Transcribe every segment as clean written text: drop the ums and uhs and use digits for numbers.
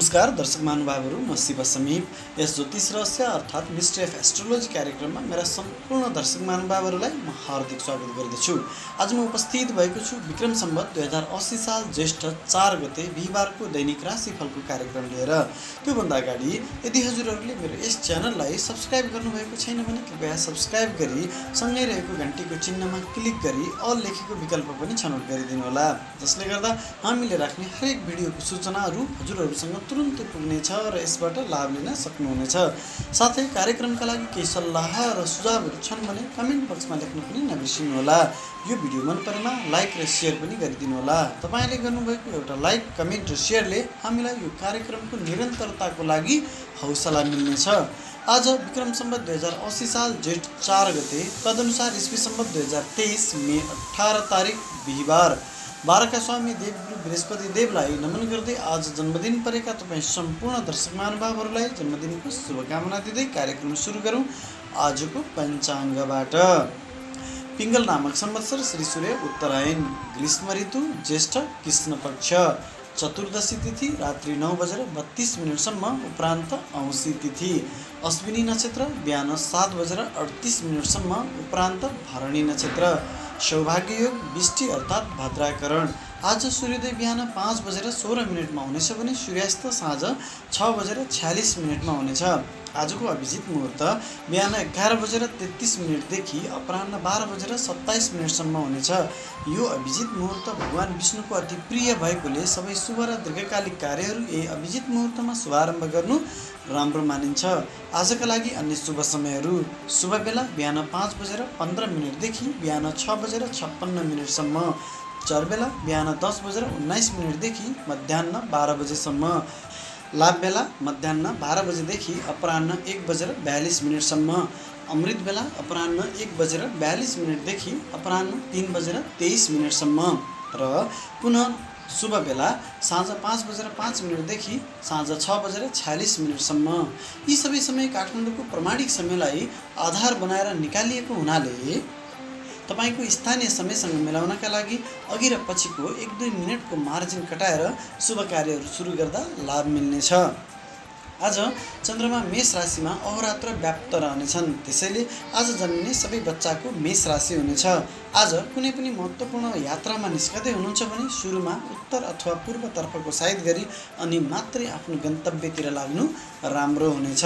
नमस्कार दर्शक महानुभावहरू, म शिव समीप यस ज्योतिष रहस्य अर्थात् मिस्ट्री अफ एस्ट्रोलोजी कार्यक्रममा मेरा सम्पूर्ण दर्शक महानुभावहरूलाई म हार्दिक स्वागत गर्दछु। आज म उपस्थित भएको छु विक्रम सम्वत 2080 साल ज्येष्ठ 4 गते बिहिबारको दैनिक राशिफलको कार्यक्रम लिएर। त्योभन्दा अगाडि यदि हजुरहरूले मेरो यस च्यानललाई सब्स्क्राइब गर्नुभएको छैन भने कृपया सब्स्क्राइब गरी सँगै रहेको घण्टीको चिन्हमा क्लिक गरी अल लेखेको विकल्प पनि छनौट गरिदिनु होला, जसले गर्दा हामीले राख्ने हरेक भिडियोको सूचनाहरू हजुरहरूसँग तुरुन्तै पुग्नेछ र यसबाट लाभ लिन सक्नुहुनेछ। साथै कार्यक्रमका लागि केही सल्लाह र सुझावहरू छन् भने कमेन्ट बक्समा लेख्न पनि नबिर्सिनुहोला। यो भिडियो मन परेमा लाइक र सेयर पनि गरिदिनु होला। तपाईले गर्नुभएको एउटा लाइक, कमेन्ट र सेयरले हामीलाई यो कार्यक्रमको निरन्तरताको लागि हौसला मिल्नेछ। आज विक्रम सम्वत 2080 साल जेठ 4 गते तदनुसार ईस्वी सम्वत 2023 मे 18 तारिक बिहिबार। बारका स्वामी देवगुरु बृहस्पति देवलाई नमन गर्दै आज जन्मदिन परेका तपाईँ सम्पूर्ण दर्शक महानुभावहरूलाई जन्मदिनको शुभकामना दिँदै कार्यक्रम सुरु गरौँ। आजको पञ्चाङ्गबाट पिङ्गल नामक संवत्सर श्री सूर्य उत्तरायण, ग्रीष्म ऋतु, ज्येष्ठ कृष्ण पक्ष, चतुर्दशी तिथि रात्रि 9:32 उपरान्त औँसी तिथि, अश्विनी नक्षत्र बिहान 7:38 उपरान्त भरणी नक्षत्र, सौभाग्य योग बिष्टि अर्थात् भद्राकरण। आज सूर्योदय बिहान 5:16 हुनेछ भने सूर्यास्त साँझ 6:46 हुनेछ। आजको अभिजित मुहुर्त बिहान 11:33 देखि अपराह्न 12:27 हुनेछ। यो अभिजित मुहुर्त भगवान विष्णुको अति प्रिय भएकोले सबै शुभ र दीर्घकालिक कार्यहरू यही अभिजित मुहुर्तमा शुभारम्भ गर्नु राम्रो मानिन्छ। आजका लागि अन्य शुभ समयहरू: शुभ बेला बिहान 5:15 देखि बिहान 6:56 चरबेला बिहान 10:19 देखि मध्याह्न 12 बजेसम्म, लाभ बेला मध्याह्न 12 देखि अपराह्न 1:42 अमृत बेला अपराह्न 1:42 देखि अपराह्न 3:23 र पुनः शुभ बेला साँझ 5:05 देखि साँझ 6:46 यी सबै समय काठमाडौँको प्रमाणिक समयलाई आधार बनाएर निकालिएको हुनाले तपाईको स्थानीय समयसँग मिलाउनका लागि अघि र पछिको 1-2 मिनेटको मार्जिन कटाएर शुभ कार्यहरू सुरु गर्दा लाभ मिल्नेछ। आज चन्द्रमा मेष राशिमा अहोरात्र व्याप्त रहनेछन्, त्यसैले आज जन्मिने सबै बच्चाको मेष राशि हुनेछ। आज कुनै पनि महत्त्वपूर्ण यात्रामा निस्कदै हुनुहुन्छ भने सुरुमा उत्तर अथवा पूर्वतर्फको साइड गरी अनि मात्रै आफ्नो गन्तव्यतिर लाग्नु राम्रो हुनेछ।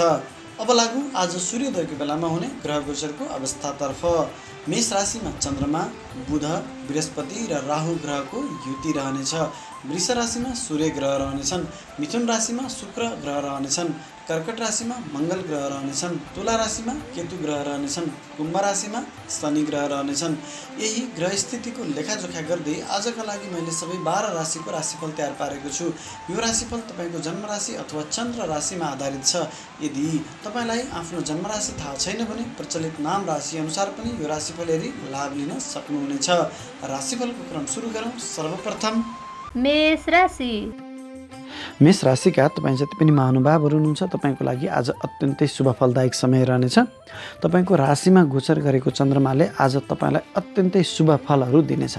अब लागौँ आज सूर्योदयको बेलामा हुने ग्रह गोचरको अवस्थातर्फ। मेष राशिमा चन्द्रमा, बुध, बृहस्पति र राहु ग्रहको युति रहनेछ। वृष राशिमा सूर्य ग्रह रहनेछन्। मिथुन राशिमा शुक्र ग्रह रहनेछन्। कर्कट राशिमा मङ्गल ग्रह रहनेछन्। तुला राशिमा केतु ग्रह रहनेछन्। कुम्भ राशिमा शनि ग्रह रहनेछन्। यही ग्रह स्थितिको लेखाजोखा गर्दै आजका लागि मैले सबै 12 राशिको राशिफल तयार पारेको छु। यो राशिफल तपाईँको जन्म राशि अथवा चन्द्र राशिमा आधारित छ। यदि तपाईँलाई आफ्नो जन्म राशि थाहा छैन भने प्रचलित नाम राशि अनुसार पनि यो राशिफल हेरी लाभ लिन सक्नुहुनेछ। राशिफलको क्रम सुरु गरौँ। सर्वप्रथम मेष राशि। मेष राशिका तपाईँ जति पनि महानुभावहरू हुनुहुन्छ तपाईँको लागि आज अत्यन्तै शुभ फलदायक समय रहनेछ। तपाईँको राशिमा गोचर गरेको चन्द्रमाले आज तपाईँलाई अत्यन्तै शुभ फलहरू दिनेछ।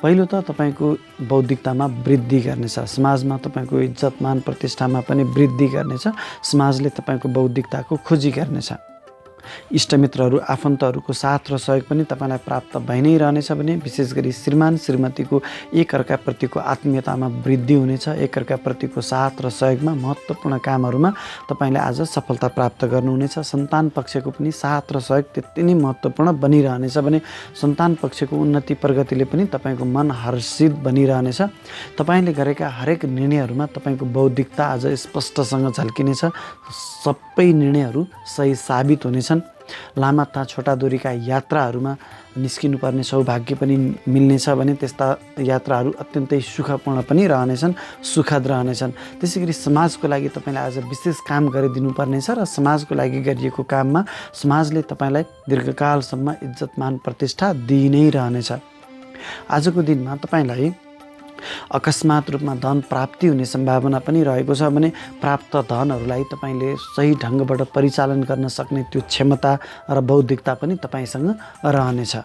पहिलो त तपाईँको बौद्धिकतामा वृद्धि गर्नेछ। समाजमा तपाईँको इज्जत मान प्रतिष्ठामा पनि वृद्धि गर्नेछ। समाजले तपाईँको बौद्धिकताको खोजी गर्नेछ। इष्टमित्रहरू आफन्तहरूको साथ र सहयोग पनि तपाईँलाई प्राप्त भइ नै रहनेछ भने विशेष गरी श्रीमान श्रीमतीको एकअर्काप्रतिको आत्मीयतामा वृद्धि हुनेछ। एकअर्काप्रतिको साथ र सहयोगमा महत्त्वपूर्ण कामहरूमा तपाईँले आज सफलता प्राप्त गर्नुहुनेछ। सन्तान पक्षको पनि साथ र सहयोग त्यति नै महत्त्वपूर्ण बनिरहनेछ भने सन्तान पक्षको उन्नति प्रगतिले पनि तपाईँको मन हर्षित बनिरहनेछ। तपाईँले गरेका हरेक निर्णयहरूमा तपाईँको बौद्धिकता आज स्पष्टसँग झल्किनेछ। सबै निर्णयहरू सही साबित हुनेछन्। लामा तथा छोटा दूरीका यात्राहरूमा निस्किनुपर्ने सौभाग्य पनि मिल्नेछ भने त्यस्ता यात्राहरू अत्यन्तै सुखपूर्ण पनि रहनेछन्, सुखद रहनेछन्। त्यसै गरी समाजको लागि तपाईँले आज विशेष काम गरिदिनुपर्नेछ र समाजको लागि गरिएको काममा समाजले तपाईँलाई दीर्घकालसम्म इज्जत मान प्रतिष्ठा दिइ नै रहनेछ। आजको दिनमा तपाईँलाई अकस्मात रूपमा धन प्राप्ति हुने सम्भावना पनि रहेको छ भने प्राप्त धनहरूलाई तपाईँले सही ढङ्गबाट परिचालन गर्न सक्ने त्यो क्षमता र बौद्धिकता पनि तपाईँसँग रहनेछ।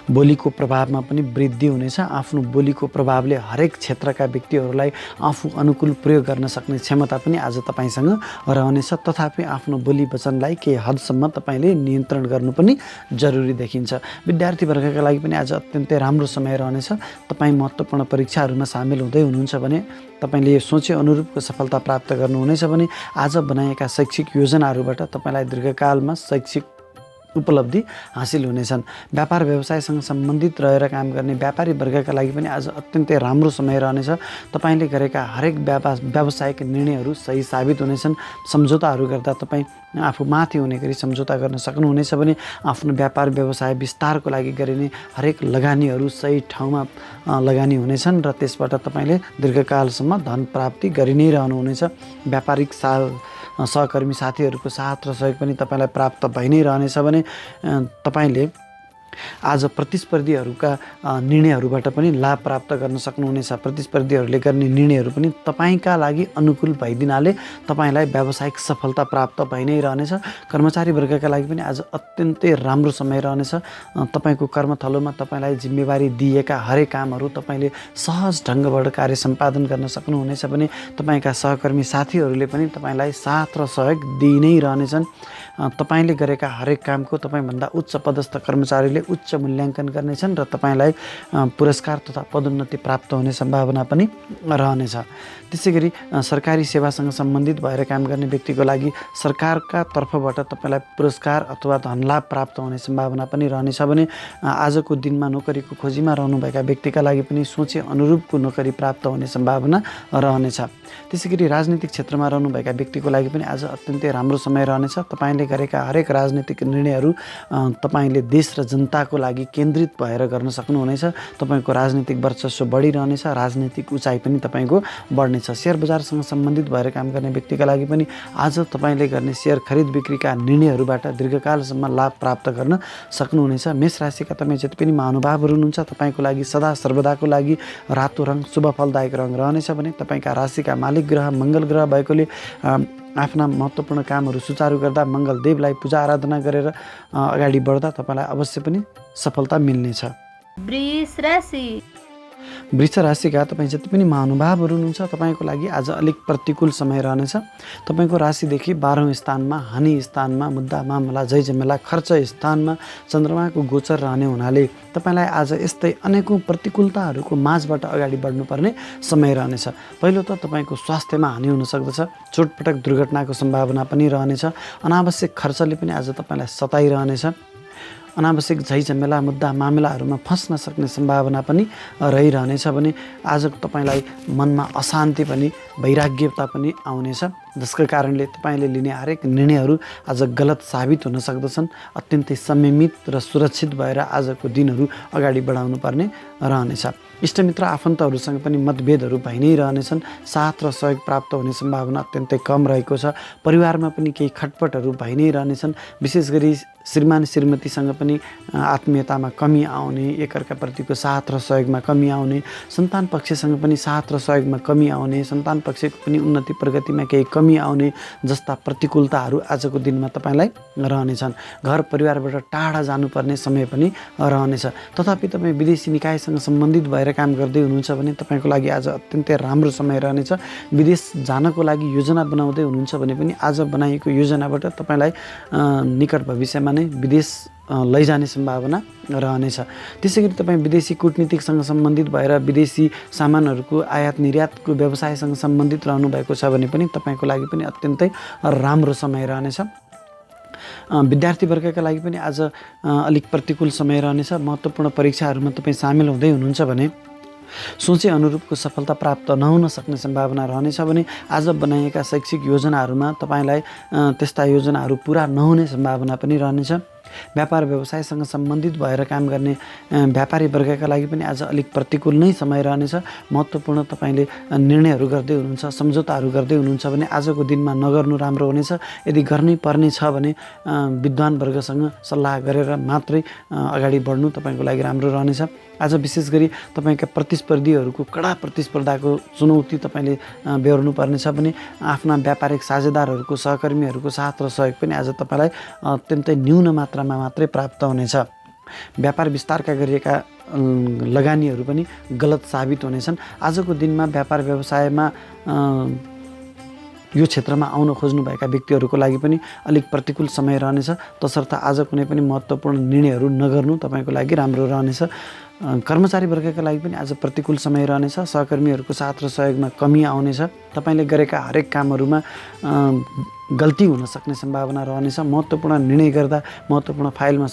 बोलीको प्रभावमा पनि वृद्धि हुनेछ। आफ्नो बोलीको प्रभावले हरेक क्षेत्रका व्यक्तिहरूलाई आफू अनुकूल प्रयोग गर्न सक्ने क्षमता पनि आज तपाईँसँग रहनेछ। तथापि आफ्नो बोली वचनलाई केही हदसम्म तपाईँले नियन्त्रण गर्नु पनि जरुरी देखिन्छ। विद्यार्थी वर्गका लागि पनि आज अत्यन्तै राम्रो समय रहनेछ। तपाईँ महत्त्वपूर्ण परीक्षाहरूमा सामेल हुँदै हुनुहुन्छ भने तपाईँले सोचे अनुरूपको सफलता प्राप्त गर्नुहुनेछ भने आज बनाएका शैक्षिक योजनाहरूबाट तपाईँलाई दीर्घकालमा शैक्षिक उपलब्धि हासिल हुनेछन्। व्यापार व्यवसायसँग सम्बन्धित रहेर काम गर्ने व्यापारी वर्गका लागि पनि आज अत्यन्तै राम्रो समय रहनेछ। तपाईँले गरेका हरेक व्यावसायिक निर्णयहरू सही साबित हुनेछन्। सम्झौताहरू गर्दा तपाईँ आफू माथि हुने गरी सम्झौता गर्न सक्नुहुनेछ भने आफ्नो व्यापार व्यवसाय विस्तारको लागि गरिने हरेक लगानीहरू सही ठाउँमा लगानी हुनेछन् र त्यसबाट तपाईँले दीर्घकालसम्म धन प्राप्ति गरि नै रहनुहुनेछ। व्यापारिक सहकर्मी साथीहरूको साथ र सहयोग पनि तपाईँलाई प्राप्त भइ नै रहनेछ भने तपाईँले आज प्रतिस्पर्धीहरूका निर्णयहरूबाट पनि लाभ प्राप्त गर्न सक्नुहुनेछ। प्रतिस्पर्धीहरूले गर्ने निर्णयहरू पनि तपाईँका लागि अनुकूल भइदिनाले तपाईँलाई व्यावसायिक सफलता प्राप्त भइ नै रहनेछ। कर्मचारी वर्गका लागि पनि आज अत्यन्तै राम्रो समय रहनेछ। तपाईँको कर्मथलोमा तपाईँलाई जिम्मेवारी दिएका हरेक कामहरू तपाईँले सहज ढङ्गबाट कार्य सम्पादन गर्न सक्नुहुनेछ भने तपाईँका सहकर्मी साथीहरूले पनि तपाईँलाई साथ र सहयोग दिइ नै रहनेछन्। तपाईँले गरेका हरेक कामको तपाईँभन्दा उच्च पदस्थ कर्मचारीले उच्च मूल्याङ्कन गर्नेछन् र तपाईँलाई पुरस्कार तथा पदोन्नति प्राप्त हुने सम्भावना पनि रहनेछ। त्यसै गरी सरकारी सेवासँग सम्बन्धित भएर काम गर्ने व्यक्तिको लागि सरकारका तर्फबाट तपाईँलाई पुरस्कार अथवा धनलाभ प्राप्त हुने सम्भावना पनि रहनेछ भने आजको दिनमा नोकरीको खोजीमा रहनुभएका व्यक्तिका लागि पनि सोचे अनुरूपको नोकरी प्राप्त हुने सम्भावना रहनेछ। त्यसै गरी राजनीतिक क्षेत्रमा रहनुभएका व्यक्तिको लागि पनि आज अत्यन्तै राम्रो समय रहनेछ। तपाईँले गरेका हरेक राजनीतिक निर्णयहरू तपाईँले देश र जनताको लागि केन्द्रित भएर गर्न सक्नुहुनेछ। तपाईँको राजनीतिक वर्चस्व बढिरहनेछ, राजनीतिक उचाइ पनि तपाईँको बढ्नेछ। सेयर बजारसँग सम्बन्धित भएर काम गर्ने व्यक्तिका लागि पनि आज तपाईँले गर्ने सेयर खरिद बिक्रीका निर्णयहरूबाट दीर्घकालसम्म लाभ प्राप्त गर्न सक्नुहुनेछ। मेष राशिका तपाईँ जति पनि महानुभावहरू हुनुहुन्छ तपाईँको लागि सदा सर्वदाको लागि रातो रङ शुभ फलदायक रङ रहनेछ भने तपाईँका राशिका मालिक ग्रह मङ्गल ग्रह भएकोले आफ्ना महत्त्वपूर्ण कामहरू सुचारू गर्दा मङ्गलदेवलाई पूजा आराधना गरेर अगाडि बढ्दा तपाईँलाई अवश्य पनि सफलता मिल्नेछ। वृष राशिका तपाईँ जति पनि महानुभावहरू हुनुहुन्छ तपाईँको लागि आज अलिक प्रतिकूल समय रहनेछ। तपाईँको राशिदेखि 12औँ स्थानमा, हानि स्थानमा, मुद्दा मामला जय जमेला खर्च स्थानमा चन्द्रमाको गोचर रहने हुनाले तपाईँलाई आज यस्तै अनेकौँ प्रतिकूलताहरूको माझबाट अगाडि बढ्नुपर्ने समय रहनेछ। पहिलो त तपाईँको स्वास्थ्यमा हानि हुन सक्दछ। चोटपटक दुर्घटनाको सम्भावना पनि रहनेछ। अनावश्यक खर्चले पनि आज तपाईँलाई सताइरहनेछ। अनावश्यक झैझमेला मुद्दा मामिलाहरूमा फस्न सक्ने सम्भावना पनि रहिरहनेछ भने आज तपाईँलाई मनमा अशान्ति पनि वैराग्यता पनि आउनेछ, जसका कारणले तपाईँले लिने हरेक निर्णयहरू आज गलत साबित हुन सक्दछन्। अत्यन्तै संयमित र सुरक्षित भएर आजको दिनहरू अगाडि बढाउनु पर्ने रहनेछ। इष्टमित्र आफन्तहरूसँग पनि मतभेदहरू भइ नै रहनेछन्। साथ र सहयोग प्राप्त हुने सम्भावना अत्यन्तै कम रहेको छ। परिवारमा पनि केही खटपटहरू भइ नै रहनेछन्। विशेष गरी श्रीमान श्रीमतीसँग पनि आत्मीयतामा कमी आउने, एकअर्काप्रतिको साथ र सहयोगमा कमी आउने, सन्तान पक्षसँग पनि साथ र सहयोगमा कमी आउने, सन्तान पक्षको पनि उन्नति प्रगतिमा केही कमी आउने जस्ता प्रतिकूलताहरू आजको दिनमा तपाईँलाई रहनेछन्। घर परिवारबाट टाढा जानुपर्ने समय पनि रहनेछ। तथापि तपाईँ विदेशी निकायसँग सम्बन्धित भएर काम गर्दै हुनुहुन्छ भने तपाईँको लागि आज अत्यन्तै राम्रो समय रहनेछ। विदेश जानको लागि योजना बनाउँदै हुनुहुन्छ भने पनि आज बनाइएको योजनाबाट तपाईँलाई निकट भविष्यमा नै विदेश लैजाने सम्भावना रहनेछ। त्यसै गरी तपाईँ विदेशी कूटनीतिकसँग सम्बन्धित भएर विदेशी सामानहरूको आयात निर्यातको व्यवसायसँग सम्बन्धित रहनुभएको छ भने पनि तपाईँको लागि पनि अत्यन्तै राम्रो समय रहनेछ। विद्यार्थी वर्गका लागि पनि आज अलिक प्रतिकूल समय रहनेछ। महत्त्वपूर्ण परीक्षाहरूमा तपाईँ सामेल हुँदै हुनुहुन्छ भने सोचे अनुरूपको सफलता प्राप्त नहुन सक्ने सम्भावना रहनेछ भने आज बनाइएका शैक्षिक योजनाहरूमा तपाईँलाई त्यस्ता योजनाहरू पुरा नहुने सम्भावना पनि रहनेछ। व्यापार व्यवसायसँग सम्बन्धित भएर काम गर्ने व्यापारी वर्गका लागि पनि आज अलिक प्रतिकूल नै समय रहनेछ। महत्त्वपूर्ण तपाईँले निर्णयहरू गर्दै हुनुहुन्छ, सम्झौताहरू गर्दै हुनुहुन्छ भने आजको दिनमा नगर्नु राम्रो हुनेछ। यदि गर्नै पर्ने छ भने विद्वान वर्गसँग सल्लाह गरेर मात्रै अगाडि बढ्नु तपाईँको लागि राम्रो रहनेछ। आज विशेष गरी तपाईँका प्रतिस्पर्धीहरूको कडा प्रतिस्पर्धाको चुनौती तपाईँले बेहोर्नु पर्नेछ भने आफ्ना व्यापारिक साझेदारहरूको सहकर्मीहरूको साथ र सहयोग पनि आज तपाईँलाई अत्यन्तै न्यून मात्रामा मात्रै प्राप्त हुनेछ। व्यापार विस्तारका गरिएका लगानीहरू पनि गलत साबित हुनेछन्। आजको दिनमा व्यापार व्यवसायमा यो क्षेत्रमा आउन खोज्नुभएका व्यक्तिहरूको लागि पनि अलिक प्रतिकूल समय रहनेछ। तसर्थ आज कुनै पनि महत्त्वपूर्ण निर्णयहरू नगर्नु तपाईँको लागि राम्रो रहनेछ। कर्मचारी वर्गका लागि पनि आज प्रतिकूल समय रहनेछ। सहकर्मीहरूको साथ र सहयोगमा कमी आउनेछ। तपाईँले गरेका हरेक कामहरूमा गल्ती हुन सक्ने सम्भावना रहनेछ। महत्त्वपूर्ण निर्णय गर्दा, महत्त्वपूर्ण फाइलमा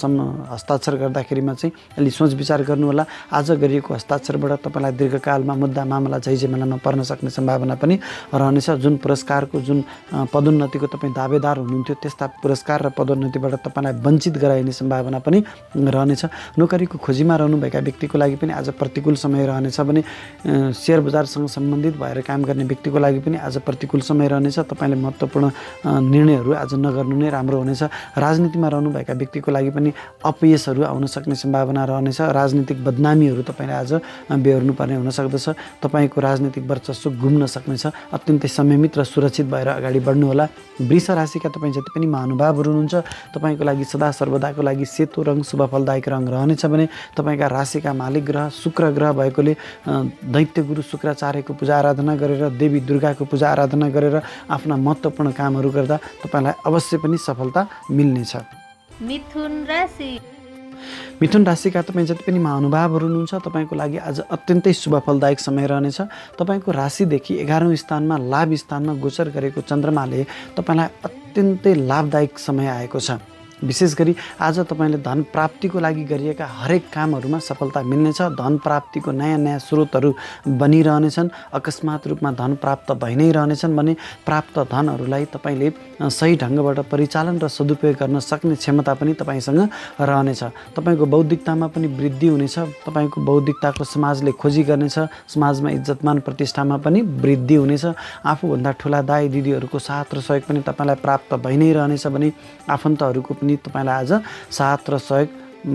हस्ताक्षर गर्दाखेरिमा चाहिँ अलि सोच विचार गर्नुहोला। आज गरिएको हस्ताक्षरबाट तपाईँलाई दीर्घकालमा मुद्दा मामला झैझमेलामा पर्न सक्ने सम्भावना पनि रहनेछ। जुन पुरस्कारको, जुन पदोन्नतिको तपाईँ दावेदार हुनुहुन्थ्यो, त्यस्ता पुरस्कार र पदोन्नतिबाट तपाईँलाई वञ्चित गराइने सम्भावना पनि रहनेछ। नोकरीको खोजीमा रहनुभएका व्यक्तिको लागि पनि आज प्रतिकूल समय रहनेछ भने सेयर बजारसँग सम्बन्धित भएर काम गर्ने व्यक्तिको लागि पनि आज प्रतिकूल समय रहनेछ। तपाईँले महत्त्वपूर्ण निर्णयहरू आज नगर्नु नै राम्रो हुनेछ। राजनीतिमा रहनुभएका व्यक्तिको लागि पनि अपयसहरू आउन सक्ने सम्भावना रहनेछ। राजनीतिक बदनामीहरू तपाईँले आज बेहोर्नु पर्ने हुन सक्दछ। तपाईँको राजनीतिक वर्चस्व गुम्न सक्नेछ। अत्यन्तै संयमित र सुरक्षित भएर अगाडि बढ्नुहोला। वृष राशिका तपाईँ जति पनि महानुभावहरू हुनुहुन्छ, तपाईँको लागि सदा सर्वदाको लागि सेतो रङ शुभ फलदायक रङ रहनेछ भने तपाईँका राशिका मालिक ग्रह शुक्र ग्रह भएकोले दैत्य गुरु शुक्राचार्यको पूजा आराधना गरेर, देवी दुर्गाको पूजा आराधना गरेर आफ्ना महत्त्वपूर्ण कामहरू गर्दा तपाईँलाई अवश्य पनि सफलता मिल्नेछ। मिथुन राशि। मिथुन राशिका तपाईँ जति पनि महानुभावहरू हुनुहुन्छ, तपाईँको लागि आज अत्यन्तै शुभ फलदायक समय रहनेछ। तपाईँको राशिदेखि 11औँ स्थानमा लाभ स्थानमा गोचर गरेको चन्द्रमाले तपाईँलाई अत्यन्तै लाभदायक समय आएको छ। विशेष गरी आज तपाईँले धन प्राप्तिको लागि गरिएका हरेक कामहरूमा सफलता मिल्नेछ। धन प्राप्तिको नयाँ नयाँ स्रोतहरू बनिरहनेछन्। अकस्मात रूपमा धन प्राप्त भइ नै रहनेछन् भने प्राप्त धनहरूलाई तपाईँले सही ढङ्गबाट परिचालन र सदुपयोग गर्न सक्ने क्षमता पनि तपाईँसँग रहनेछ। तपाईँको बौद्धिकतामा पनि वृद्धि हुनेछ। तपाईँको बौद्धिकताको समाजले खोजी गर्नेछ। समाजमा इज्जतमान प्रतिष्ठामा पनि वृद्धि हुनेछ। आफूभन्दा ठुला दाइ दिदीहरूको साथ र सहयोग पनि तपाईँलाई प्राप्त भइ नै रहनेछ भने आफन्तहरूको पनि तपाईँलाई आज साथ र सहयोग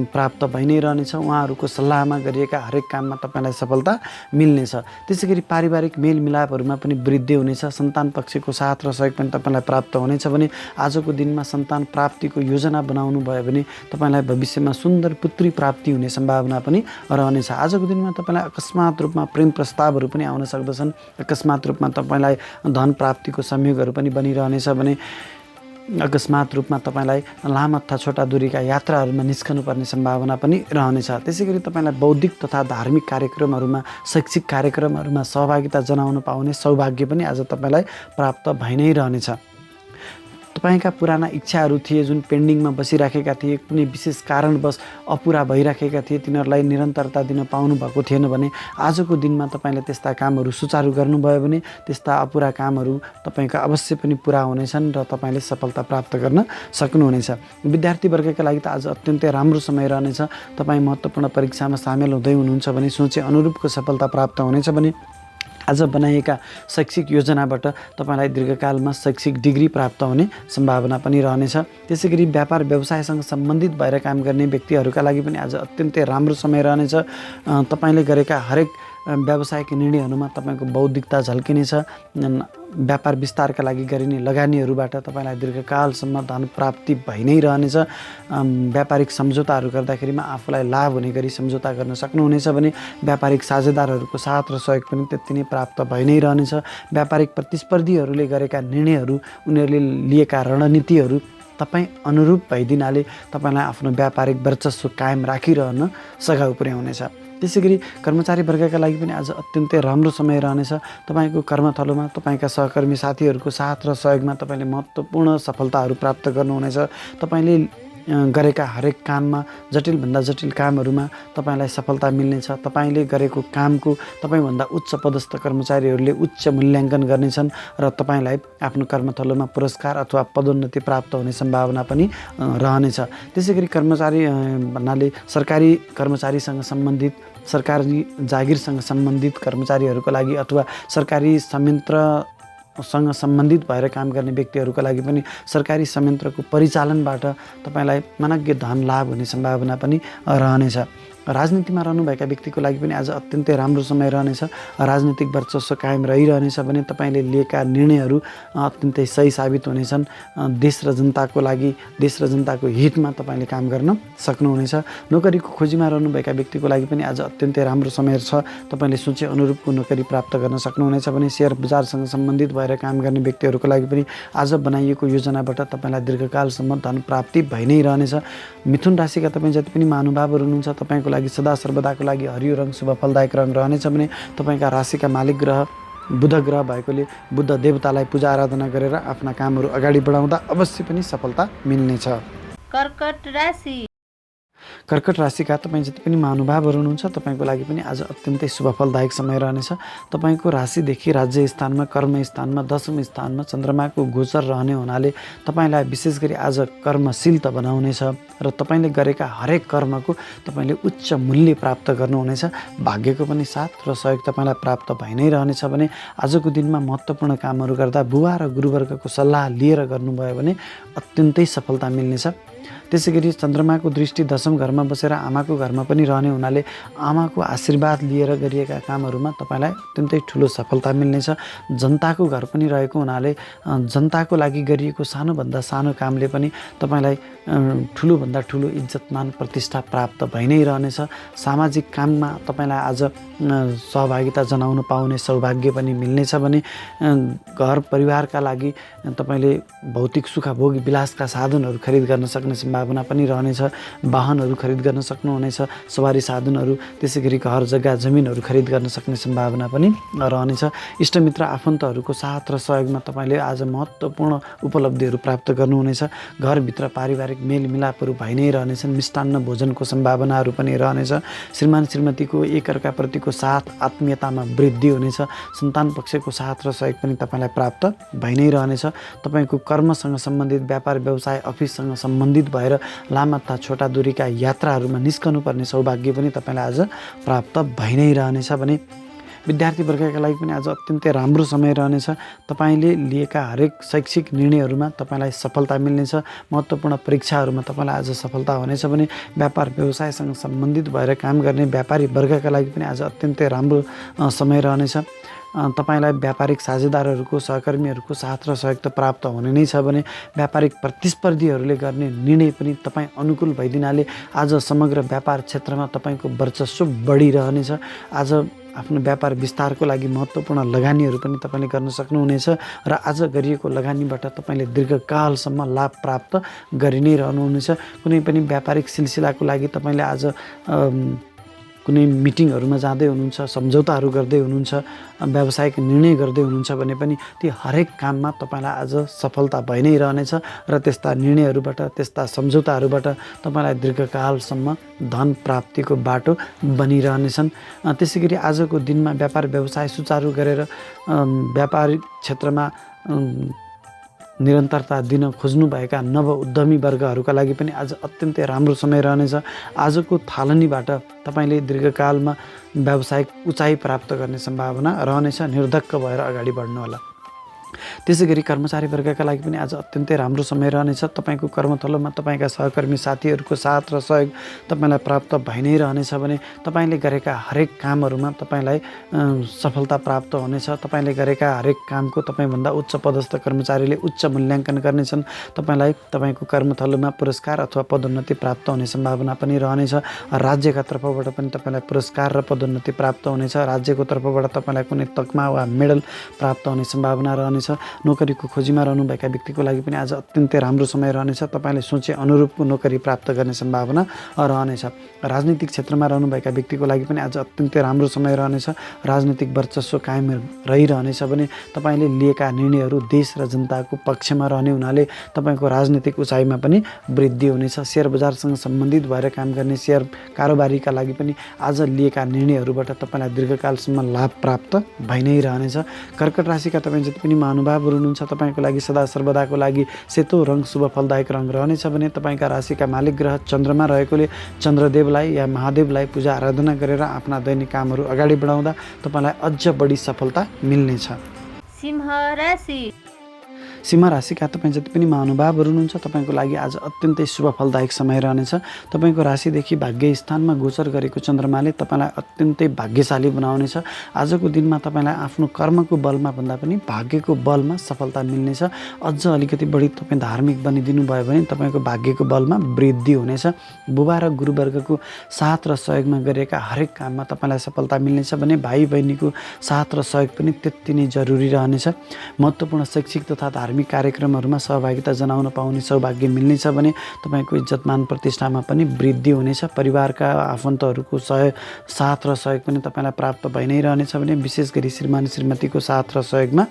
प्राप्त भइ नै रहनेछ। उहाँहरूको सल्लाहमा गरिएका हरेक काममा तपाईँलाई सफलता मिल्नेछ। त्यसै गरी पारिवारिक मेलमिलापहरूमा पनि वृद्धि हुनेछ। सन्तान पक्षको साथ र सहयोग पनि तपाईँलाई प्राप्त हुनेछ भने आजको दिनमा सन्तान प्राप्तिको योजना बनाउनु भयो भने तपाईँलाई भविष्यमा सुन्दर पुत्री प्राप्ति हुने सम्भावना पनि रहनेछ। आजको दिनमा तपाईँलाई अकस्मात रूपमा प्रेम प्रस्तावहरू पनि आउन सक्दछन्। अकस्मात रूपमा तपाईँलाई धन प्राप्तिको संयोगहरू पनि बनिरहनेछ भने अकस्मात रूपमा तपाईँलाई लामा तथा छोटा दूरीका यात्राहरूमा निस्कनुपर्ने सम्भावना पनि रहनेछ। त्यसै गरी तपाईँलाई बौद्धिक तथा धार्मिक कार्यक्रमहरूमा, शैक्षिक कार्यक्रमहरूमा सहभागिता जनाउन पाउने सौभाग्य पनि आज तपाईँलाई प्राप्त भइ नै रहनेछ। तपाईँका पुराना इच्छाहरू थिए जुन पेन्डिङमा बसिराखेका थिए, कुनै विशेष कारणवश अपुरा भइराखेका थिए, तिनीहरूलाई निरन्तरता दिन पाउनुभएको थिएन भने आजको दिनमा तपाईँले त्यस्ता कामहरू सुचारू गर्नुभयो भने त्यस्ता अपुरा कामहरू तपाईँका अवश्य पनि पुरा हुनेछन् र तपाईँले सफलता प्राप्त गर्न सक्नुहुनेछ। विद्यार्थी वर्गका लागि त आज अत्यन्तै राम्रो समय रहनेछ। तपाईँ महत्त्वपूर्ण परीक्षामा सामेल हुँदै हुनुहुन्छ भने सोचे अनुरूपको सफलता प्राप्त हुनेछ भने आज बनाइएका शैक्षिक योजनाबाट तपाईँलाई दीर्घकालमा शैक्षिक डिग्री प्राप्त हुने सम्भावना पनि रहनेछ। त्यसै गरी व्यापार व्यवसायसँग सम्बन्धित भएर काम गर्ने व्यक्तिहरूका लागि पनि आज अत्यन्तै राम्रो समय रहनेछ। तपाईँले गरेका हरेक व्यावसायिक निर्णयहरूमा तपाईँको बौद्धिकता झल्किनेछ। व्यापार विस्तारका लागि गरिने लगानीहरूबाट तपाईँलाई दीर्घकालसम्म धन प्राप्ति भइ नै रहनेछ। व्यापारिक सम्झौताहरू गर्दाखेरिमा आफूलाई लाभ हुने गरी सम्झौता गर्न सक्नुहुनेछ भने व्यापारिक साझेदारहरूको साथ र सहयोग पनि त्यति नै प्राप्त भइ नै रहनेछ। व्यापारिक प्रतिस्पर्धीहरूले गरेका निर्णयहरू, उनीहरूले लिएका रणनीतिहरू तपाईँ अनुरूप भइदिनाले तपाईँलाई आफ्नो व्यापारिक वर्चस्व कायम राखिरहन सघाउ पुर्याउनेछ। त्यसै गरी कर्मचारी वर्गका लागि पनि आज अत्यन्तै राम्रो समय रहनेछ। तपाईँको कर्मथलोमा तपाईँका सहकर्मी साथीहरूको साथ र सहयोगमा तपाईँले महत्त्वपूर्ण सफलताहरू प्राप्त गर्नुहुनेछ। तपाईँले गरेका हरेक काममा, जटिलभन्दा जटिल कामहरूमा तपाईँलाई सफलता मिल्नेछ। तपाईँले गरेको कामको तपाईँभन्दा उच्च पदस्थ कर्मचारीहरूले उच्च मूल्याङ्कन गर्नेछन् र तपाईँलाई आफ्नो कर्मथलोमा पुरस्कार अथवा पदोन्नति प्राप्त हुने सम्भावना पनि रहनेछ। त्यसै गरी कर्मचारी भन्नाले सरकारी कर्मचारीसँग सम्बन्धित, सरकारी जागिरसँग सम्बन्धित कर्मचारीहरूको लागि अथवा सरकारी संयन्त्रसँग सम्बन्धित भएर काम गर्ने व्यक्तिहरूका लागि पनि सरकारी संयन्त्रको परिचालनबाट तपाईँलाई मनग्य धन लाभ हुने सम्भावना पनि रहनेछ। राजनीतिमा रहनुभएका व्यक्तिको लागि पनि आज अत्यन्तै राम्रो समय रहनेछ। राजनीतिक वर्चस्व कायम रहिरहनेछ भने तपाईँले लिएका निर्णयहरू अत्यन्तै सही साबित हुनेछन्। देश र जनताको लागि, देश र जनताको हितमा तपाईँले काम गर्न सक्नुहुनेछ। नोकरीको खोजीमा रहनुभएका व्यक्तिको लागि पनि आज अत्यन्तै राम्रो समय छ। तपाईँले सोचे अनुरूपको नोकरी प्राप्त गर्न सक्नुहुनेछ भने सेयर बजारसँग सम्बन्धित भएर काम गर्ने व्यक्तिहरूको लागि पनि आज बनाइएको योजनाबाट तपाईँलाई दीर्घकालसम्म धन प्राप्ति भइ नै रहनेछ। मिथुन राशिका तपाईँ जति पनि महानुभावहरू हुनुहुन्छ, तपाईँको लागि सदा सर्वदाको लागि हरियो रङ शुभ फलदायक रङ रहनेछ भने तपाईँका राशिका मालिक ग्रह बुध ग्रह भएकोले बुद्ध देवतालाई पूजा आराधना गरेर आफ्ना कामहरू अगाडि बढाउँदा अवश्य पनि सफलता मिल्नेछ। कर्कट राशि कर्कट राशिका तपाईँ जति पनि महानुभावहरू हुनुहुन्छ, तपाईँको लागि पनि आज अत्यन्तै शुभ फलदायक समय रहनेछ। तपाईँको राशिदेखि राज्य स्थानमा, कर्म स्थानमा, दशम स्थानमा चन्द्रमाको गोचर रहने हुनाले तपाईँलाई विशेष गरी आज कर्मशील त बनाउनेछ र तपाईँले गरेका हरेक कर्मको तपाईँले उच्च मूल्य प्राप्त गर्नुहुनेछ। भाग्यको पनि साथ र सहयोग तपाईँलाई प्राप्त भइ नै रहनेछ भने आजको दिनमा महत्त्वपूर्ण कामहरू गर्दा बुबा र गुरुवर्गको सल्लाह लिएर गर्नुभयो भने अत्यन्तै सफलता मिल्नेछ। त्यसै गरी चन्द्रमाको दृष्टि दशम घरमा बसेर आमाको घरमा पनि रहने हुनाले आमाको आशीर्वाद लिएर गरिएका कामहरूमा तपाईँलाई अत्यन्तै ठुलो सफलता मिल्नेछ। जनताको घर पनि रहेको हुनाले जनताको लागि गरिएको सानोभन्दा सानो कामले पनि तपाईँलाई ठुलोभन्दा ठुलो इज्जतमान प्रतिष्ठा प्राप्त भइ नै रहनेछ। सामाजिक काममा तपाईँलाई आज सहभागिता जनाउन पाउने सौभाग्य पनि मिल्नेछ भने घर परिवारका लागि तपाईँले भौतिक सुख भोग विलासका साधनहरू खरिद गर्न सक्ने सम्भावना पनि रहनेछ। वाहनहरू खरिद गर्न सक्नुहुनेछ, सवारी साधनहरू, त्यसै गरी घर जग्गा जमिनहरू खरिद गर्न सक्ने सम्भावना पनि रहनेछ। इष्टमित्र आफन्तहरूको साथ र सहयोगमा तपाईँले आज महत्त्वपूर्ण उपलब्धिहरू प्राप्त गर्नुहुनेछ। घरभित्र पारिवारिक मेलमिलापहरू भइ नै रहनेछन्। मिष्टान्न भोजनको सम्भावनाहरू पनि रहनेछ। श्रीमान श्रीमतीको एकअर्काप्रतिको साथ आत्मीयतामा वृद्धि हुनेछ। सन्तान पक्षको साथ र सहयोग पनि तपाईँलाई प्राप्त भइ नै रहनेछ। तपाईँको कर्मसँग सम्बन्धित व्यापार व्यवसाय अफिससँग सम्बन्धित भएर लामा तथा छोटा दूरीका यात्राहरूमा निस्कनुपर्ने सौभाग्य पनि तपाईँलाई आज प्राप्त भइ नै रहनेछ भने विद्यार्थी वर्गका लागि पनि आज अत्यन्तै राम्रो समय रहनेछ। तपाईँले लिएका हरेक शैक्षिक निर्णयहरूमा तपाईँलाई सफलता मिल्नेछ। महत्त्वपूर्ण परीक्षाहरूमा तपाईँलाई आज सफलता हुनेछ भने व्यापार व्यवसायसँग सम्बन्धित भएर काम गर्ने व्यापारी वर्गका लागि पनि आज अत्यन्तै राम्रो समय रहनेछ। तपाईँलाई व्यापारिक साझेदारहरूको, सहकर्मीहरूको साथ र सहयोग त प्राप्त हुने नै छ भने व्यापारिक प्रतिस्पर्धीहरूले गर्ने निर्णय पनि तपाईँ अनुकूल भइदिनाले आज समग्र व्यापार क्षेत्रमा तपाईँको वर्चस्व बढिरहनेछ। आज आफ्नो व्यापार विस्तारको लागि महत्त्वपूर्ण लगानीहरू पनि तपाईँले गर्न सक्नुहुनेछ र आज गरिएको लगानीबाट तपाईँले दीर्घकालसम्म लाभ प्राप्त गरि नै रहनुहुनेछ। कुनै पनि व्यापारिक सिलसिलाको लागि तपाईँले आज कुनै मिटिङहरूमा जाँदै हुनुहुन्छ, सम्झौताहरू गर्दै हुनुहुन्छ, व्यावसायिक निर्णय गर्दै हुनुहुन्छ भने पनि ती हरेक काममा तपाईँलाई आज सफलता भइ नै रहनेछ र त्यस्ता निर्णयहरूबाट, त्यस्ता सम्झौताहरूबाट तपाईँलाई दीर्घकालसम्म धन प्राप्तिको बाटो बनिरहनेछन्। त्यसै गरी आजको दिनमा व्यापार व्यवसाय सुचारू गरेर व्यापारिक क्षेत्रमा निरन्तरता दिन खोज्नुभएका नव उद्यमी वर्गहरूका लागि पनि आज अत्यन्तै राम्रो समय रहनेछ। आजको थालनीबाट तपाईँले दीर्घकालमा व्यावसायिक उचाइ प्राप्त गर्ने सम्भावना रहनेछ। निर्धक्क भएर अगाडि बढ्नुहोला। त्यसै गरी कर्मचारी वर्गका लागि पनि आज अत्यन्तै राम्रो समय रहनेछ। तपाईँको कर्मथलोमा तपाईँका सहकर्मी साथीहरूको साथ र सहयोग तपाईँलाई प्राप्त भइ नै रहनेछ भने तपाईँले गरेका हरेक कामहरूमा तपाईँलाई सफलता प्राप्त हुनेछ। तपाईँले गरेका हरेक कामको तपाईँभन्दा उच्च पदस्थ कर्मचारीले उच्च मूल्याङ्कन गर्नेछन्। तपाईँलाई तपाईँको कर्मथलोमा पुरस्कार अथवा पदोन्नति प्राप्त हुने सम्भावना पनि रहनेछ। राज्यका तर्फबाट पनि तपाईँलाई पुरस्कार र पदोन्नति प्राप्त हुनेछ। राज्यको तर्फबाट तपाईँलाई कुनै तकमा वा मेडल प्राप्त हुने सम्भावना रहनेछ। नोकरीको खोजीमा रहनुभएका व्यक्तिको लागि पनि आज अत्यन्तै राम्रो समय रहनेछ। तपाईँले सोचे अनुरूपको नोकरी प्राप्त गर्ने सम्भावना रहनेछ। राजनीतिक क्षेत्रमा रहनुभएका व्यक्तिको लागि पनि आज अत्यन्तै राम्रो समय रहनेछ। राजनीतिक वर्चस्व कायम रहिरहनेछ भने तपाईँले लिएका निर्णयहरू देश र जनताको पक्षमा रहने हुनाले तपाईँको राजनीतिक उचाइमा पनि वृद्धि हुनेछ। सेयर बजारसँग सम्बन्धित भएर काम गर्ने सेयर कारोबारीका लागि पनि आज लिएका निर्णयहरूबाट तपाईँलाई दीर्घकालसम्म लाभ प्राप्त भइ नै रहनेछ। कर्कट राशिका तपाईँ जति पनि महानुभावहरू हुनुहुन्छ, तपाईँको लागि सदा सर्वदाको लागि सेतो रङ शुभ फलदायक रङ रहनेछ भने तपाईँका राशिका मालिक ग्रह चन्द्रमा रहेकोले चन्द्रदेवलाई या महादेवलाई पूजा आराधना गरेर आफ्ना दैनिक कामहरू अगाडि बढाउँदा तपाईँलाई अझ बढी सफलता मिल्नेछ। सिंह राशि सिंह राशिका तपाईँ जति पनि महानुभावहरू हुनुहुन्छ तपाईँको लागि आज अत्यन्तै शुभ फलदायक समय रहनेछ। तपाईँको राशिदेखि भाग्य स्थानमा गोचर गरेको चन्द्रमाले तपाईँलाई अत्यन्तै भाग्यशाली बनाउनेछ। आजको दिनमा तपाईँलाई आफ्नो कर्मको बलमा भन्दा पनि भाग्यको बलमा सफलता मिल्नेछ। अझ अलिकति बढी तपाईँ धार्मिक बनिदिनु भयो भने तपाईँको भाग्यको बलमा वृद्धि हुनेछ। बुबा र गुरुवर्गको साथ र सहयोगमा गरेका हरेक काममा तपाईँलाई सफलता मिल्नेछ भने भाइ बहिनीको साथ र सहयोग पनि त्यति नै जरुरी रहनेछ। महत्त्वपूर्ण शैक्षिक तथा धार्मिक कार्यक्रमहरूमा सहभागिता जनाउन पाउने सौभाग्य मिल्नेछ भने तपाईँको इज्जतमान प्रतिष्ठामा पनि वृद्धि हुनेछ। परिवारका आफन्तहरूको साथ र सहयोग पनि तपाईँलाई प्राप्त भइ नै रहनेछ भने विशेष गरी श्रीमान श्रीमतीको साथ र सहयोगमा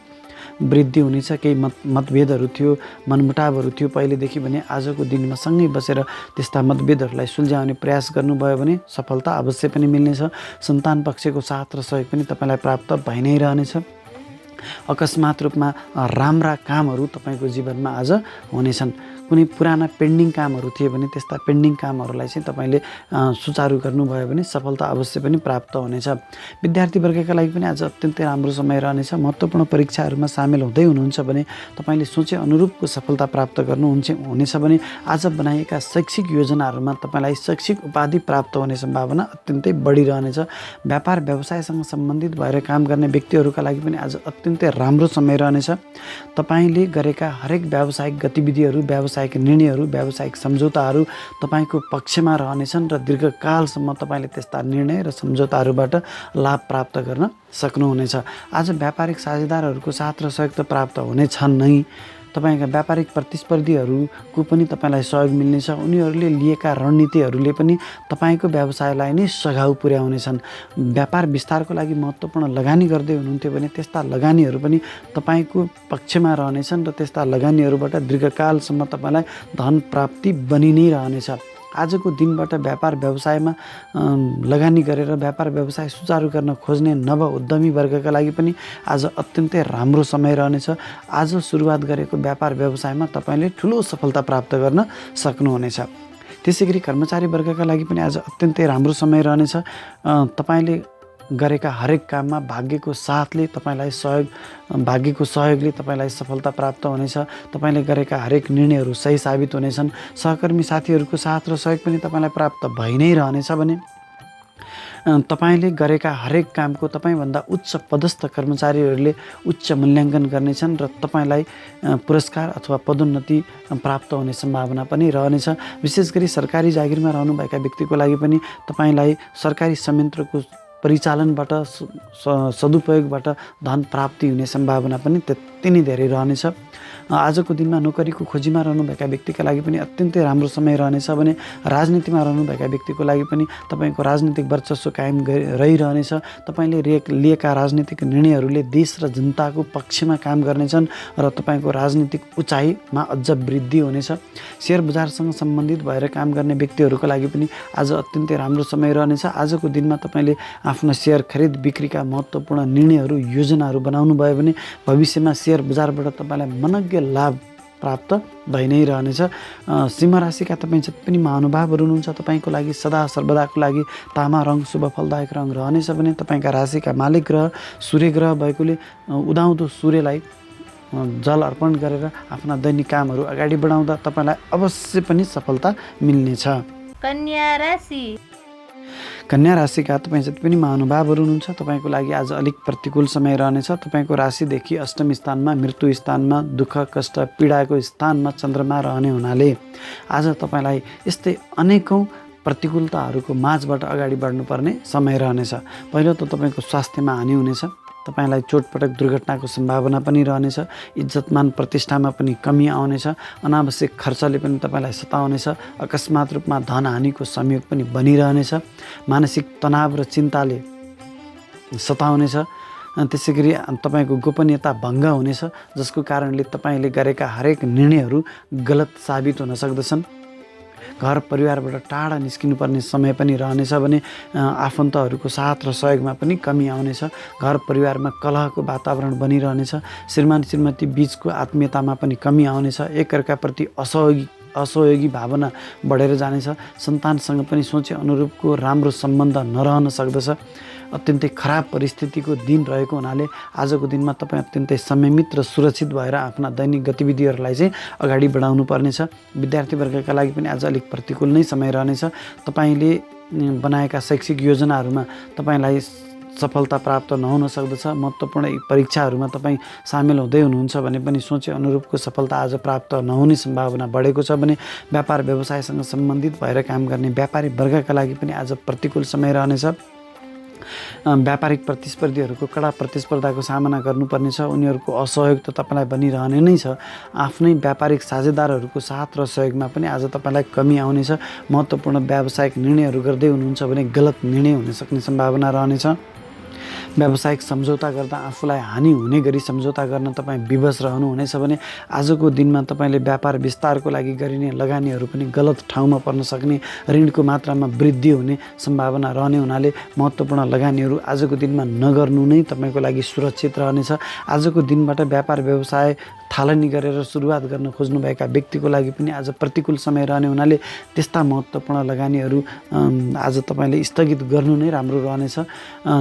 वृद्धि हुनेछ। केही मतभेदहरू थियो, मनमुटावहरू थियो पहिलेदेखि भने आजको दिनमा सँगै बसेर त्यस्ता मतभेदहरूलाई सुल्झाउने प्रयास गर्नुभयो भने सफलता अवश्य पनि मिल्नेछ। सन्तान पक्षको साथ र सहयोग पनि तपाईँलाई प्राप्त भइ नै रहनेछ। अकस्मात रूपमा राम्रा कामहरू तपाईँको जीवनमा आज हुनेछन्। कुनै पुराना पेन्डिङ कामहरू थिए भने त्यस्ता पेन्डिङ कामहरूलाई चाहिँ तपाईँले सुचारू गर्नुभयो भने सफलता अवश्य पनि प्राप्त हुनेछ। विद्यार्थीवर्गका लागि पनि आज अत्यन्तै राम्रो समय रहनेछ। महत्त्वपूर्ण परीक्षाहरूमा सामेल हुँदै हुनुहुन्छ भने तपाईँले सोचे अनुरूपको सफलता प्राप्त हुनेछ भने आज बनाइएका शैक्षिक योजनाहरूमा तपाईँलाई शैक्षिक उपाधि प्राप्त हुने सम्भावना अत्यन्तै बढिरहनेछ। व्यापार व्यवसायसँग सम्बन्धित भएर काम गर्ने व्यक्तिहरूका लागि पनि आज अत्यन्तै राम्रो समय रहनेछ। तपाईँले गरेका हरेक व्यावसायिक गतिविधिहरू, व्यावसायिक निर्णयहरू, व्यावसायिक सम्झौताहरू तपाईँको पक्षमा रहनेछन् र दीर्घकालसम्म तपाईँले त्यस्ता निर्णय र सम्झौताहरूबाट लाभ प्राप्त गर्न सक्नुहुनेछ। आज व्यापारिक साझेदारहरूको साथ र सहयोग त प्राप्त हुनेछन् नै, तपाईँका व्यापारिक प्रतिस्पर्धीहरूको पनि तपाईँलाई सहयोग मिल्नेछ। उनीहरूले लिएका रणनीतिहरूले पनि तपाईँको व्यवसायलाई नै सघाउ पुर्याउनेछन्। व्यापार विस्तारको लागि महत्त्वपूर्ण लगानी गर्दै हुनुहुन्थ्यो भने त्यस्ता लगानीहरू पनि तपाईँको पक्षमा रहनेछन् र त्यस्ता लगानीहरूबाट दीर्घकालसम्म तपाईँलाई धन प्राप्ति बनि नै रहनेछ। आजको दिनबाट व्यापार व्यवसायमा लगानी गरेर व्यापार व्यवसाय सुचारू गर्न खोज्ने नव उद्यमी वर्गका लागि पनि आज अत्यन्तै राम्रो समय रहनेछ। आज सुरुवात गरेको व्यापार व्यवसायमा तपाईँले ठुलो सफलता प्राप्त गर्न सक्नुहुनेछ। त्यसै गरी कर्मचारी वर्गका लागि पनि आज अत्यन्तै राम्रो समय रहनेछ। तपाईँले गरेका हरेक काममा भाग्यको सहयोगले तपाईँलाई सफलता प्राप्त हुनेछ। तपाईँले गरेका हरेक निर्णयहरू सही साबित हुनेछन्। सहकर्मी साथीहरूको साथ र सहयोग पनि तपाईँलाई प्राप्त भइ नै रहनेछ भने तपाईँले गरेका हरेक कामको तपाईँभन्दा उच्च पदस्थ कर्मचारीहरूले उच्च मूल्याङ्कन गर्नेछन् र तपाईँलाई पुरस्कार अथवा पदोन्नति प्राप्त हुने सम्भावना पनि रहनेछ। विशेष गरी सरकारी जागिरमा रहनुभएका व्यक्तिको लागि पनि तपाईँलाई सरकारी संयन्त्रको परिचालनबाट सदुपयोगबाट धन प्राप्ति हुने सम्भावना पनि त्यति नै धेरै रहनेछ। आजको दिनमा नोकरीको खोजीमा रहनुभएका व्यक्तिका लागि पनि अत्यन्तै राम्रो समय रहनेछ भने राजनीतिमा रहनुभएका व्यक्तिको लागि पनि तपाईँको राजनीतिक वर्चस्व कायम रहिरहनेछ। तपाईँले लिएका राजनीतिक निर्णयहरूले देश र जनताको पक्षमा काम गर्नेछन् र तपाईँको राजनीतिक उचाइमा अझ वृद्धि हुनेछ। सेयर बजारसँग सम्बन्धित भएर काम गर्ने व्यक्तिहरूको लागि पनि आज अत्यन्तै राम्रो समय रहनेछ। आजको दिनमा तपाईँले आफ्ना सेयर खरिद बिक्रीका महत्त्वपूर्ण निर्णयहरू, योजनाहरू बनाउनु भयो भने भविष्यमा सेयर बजारबाट तपाईँलाई मनज्ञ लाभ प्राप्त भइ नै रहनेछ। सिंह राशिका तपाईँ जति पनि महानुभावहरू हुनुहुन्छ तपाईँको लागि सदा सर्वदाको लागि तामा रङ शुभ फलदायक रङ रहनेछ भने तपाईँका राशिका मालिक ग्रह सूर्य ग्रह भएकोले उदाउँदो सूर्यलाई जल अर्पण गरेर आफ्ना दैनिक कामहरू अगाडि बढाउँदा तपाईँलाई अवश्य पनि सफलता मिल्नेछ। कन्या राशि। कन्या राशिका तपाईँ जति पनि महानुभावहरू हुनुहुन्छ तपाईँको लागि आज अलिक प्रतिकूल समय रहनेछ। तपाईँको राशिदेखि अष्टम स्थानमा, मृत्यु स्थानमा, दुःख कष्ट पीडाको स्थानमा चन्द्रमा रहने हुनाले आज तपाईँलाई यस्तै अनेकौँ प्रतिकूलताहरूको माझबाट अगाडि बढ्नुपर्ने समय रहनेछ। पहिलो त तपाईँको स्वास्थ्यमा हानि हुनेछ। तपाईँलाई चोटपटक दुर्घटनाको सम्भावना पनि रहनेछ। इज्जतमान प्रतिष्ठामा पनि कमी आउनेछ। अनावश्यक खर्चले पनि तपाईँलाई सताउनेछ। अकस्मात रूपमा धनहानिको संयोग पनि बनिरहनेछ। मानसिक तनाव र चिन्ताले सताउनेछ। त्यसै गरी तपाईँको गोपनीयता भङ्ग हुनेछ, जसको कारणले तपाईँले गरेका हरेक निर्णयहरू गलत साबित हुन सक्दछन्। घर परिवारबाट टाढा निस्किनुपर्ने समय पनि रहनेछ भने आफन्तहरूको साथ र सहयोगमा पनि कमी आउनेछ। घर परिवारमा कलहको वातावरण बनिरहनेछ। श्रीमान श्रीमती बीचको आत्मीयतामा पनि कमी आउनेछ। एकअर्काप्रति असहयोगी भावना बढेर जानेछ। सन्तानसँग पनि सोचे अनुरूपको राम्रो सम्बन्ध नरहन सक्दछ। अत्यन्तै खराब परिस्थितिको दिन रहेको हुनाले आजको दिनमा तपाईँ अत्यन्तै संयमित र सुरक्षित भएर आफ्ना दैनिक गतिविधिहरूलाई चाहिँ अगाडि बढाउनु पर्नेछ। विद्यार्थीवर्गका लागि पनि आज अलिक प्रतिकूल नै समय रहनेछ। तपाईँले बनाएका शैक्षिक योजनाहरूमा तपाईँलाई सफलता प्राप्त नहुन सक्दछ। महत्त्वपूर्ण परीक्षाहरूमा तपाईँ सामेल हुँदै हुनुहुन्छ भने पनि सोचे अनुरूपको सफलता आज प्राप्त नहुने सम्भावना बढेको छ भने व्यापार व्यवसायसँग सम्बन्धित भएर काम गर्ने व्यापारी वर्गका लागि पनि आज प्रतिकूल समय रहनेछ। व्यापारिक प्रतिस्पर्धीहरूको कडा प्रतिस्पर्धाको सामना गर्नुपर्नेछ। उनीहरूको असहयोग त तपाईँलाई बनिरहने नै छ। आफ्नै व्यापारिक साझेदारहरूको साथ र सहयोगमा पनि आज तपाईँलाई कमी आउनेछ। महत्त्वपूर्ण व्यावसायिक निर्णयहरू गर्दै हुनुहुन्छ भने गलत निर्णय हुन सक्ने सम्भावना रहनेछ। व्यावसायिक सम्झौता गर्दा आफूलाई हानि हुने गरी सम्झौता गर्न तपाईँ विवश रहनुहुनेछ भने आजको दिनमा तपाईँले व्यापार विस्तारको लागि गरिने लगानीहरू पनि गलत ठाउँमा पर्न सक्ने, ऋणको मात्रामा वृद्धि हुने सम्भावना रहने हुनाले महत्त्वपूर्ण लगानीहरू आजको दिनमा नगर्नु नै तपाईँको लागि सुरक्षित रहनेछ। आजको दिनबाट व्यापार व्यवसाय थालनी गरेर सुरुवात गर्न खोज्नुभएका व्यक्तिको लागि पनि आज प्रतिकूल समय रहने हुनाले त्यस्ता महत्त्वपूर्ण लगानीहरू आज तपाईँले स्थगित गर्नु नै राम्रो रहनेछ।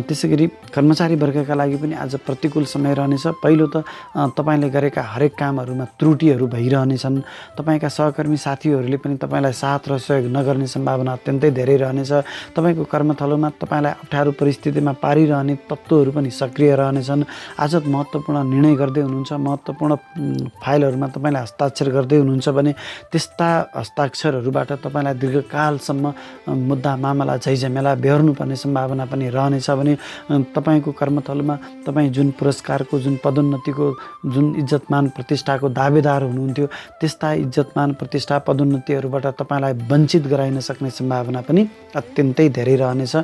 त्यसै गरी कर्मचारी वर्गका लागि पनि आज प्रतिकूल समय रहनेछ। पहिलो त तपाईँले गरेका हरेक कामहरूमा त्रुटिहरू भइरहनेछन्। तपाईँका सहकर्मी साथीहरूले पनि तपाईँलाई साथ र सहयोग नगर्ने सम्भावना अत्यन्तै धेरै रहनेछ। तपाईँको कर्मथलोमा तपाईँलाई अप्ठ्यारो परिस्थितिमा पारिरहने तत्त्वहरू पनि सक्रिय रहनेछन्। आज महत्त्वपूर्ण निर्णय गर्दै हुनुहुन्छ, महत्त्वपूर्ण फाइलहरूमा तपाईँले हस्ताक्षर गर्दै हुनुहुन्छ भने त्यस्ता हस्ताक्षरहरूबाट तपाईँलाई दीर्घकालसम्म मुद्दा मामला झैझमेला बेहोर्नुपर्ने सम्भावना पनि रहनेछ भने तपाईँको कर्मथलोमा तपाईँ जुन पुरस्कारको, जुन पदोन्नतिको, जुन इज्जतमान प्रतिष्ठाको दावेदार हुनुहुन्थ्यो त्यस्ता इज्जतमान प्रतिष्ठा पदोन्नतिहरूबाट तपाईँलाई वञ्चित गराइन सक्ने सम्भावना पनि अत्यन्तै धेरै रहनेछ।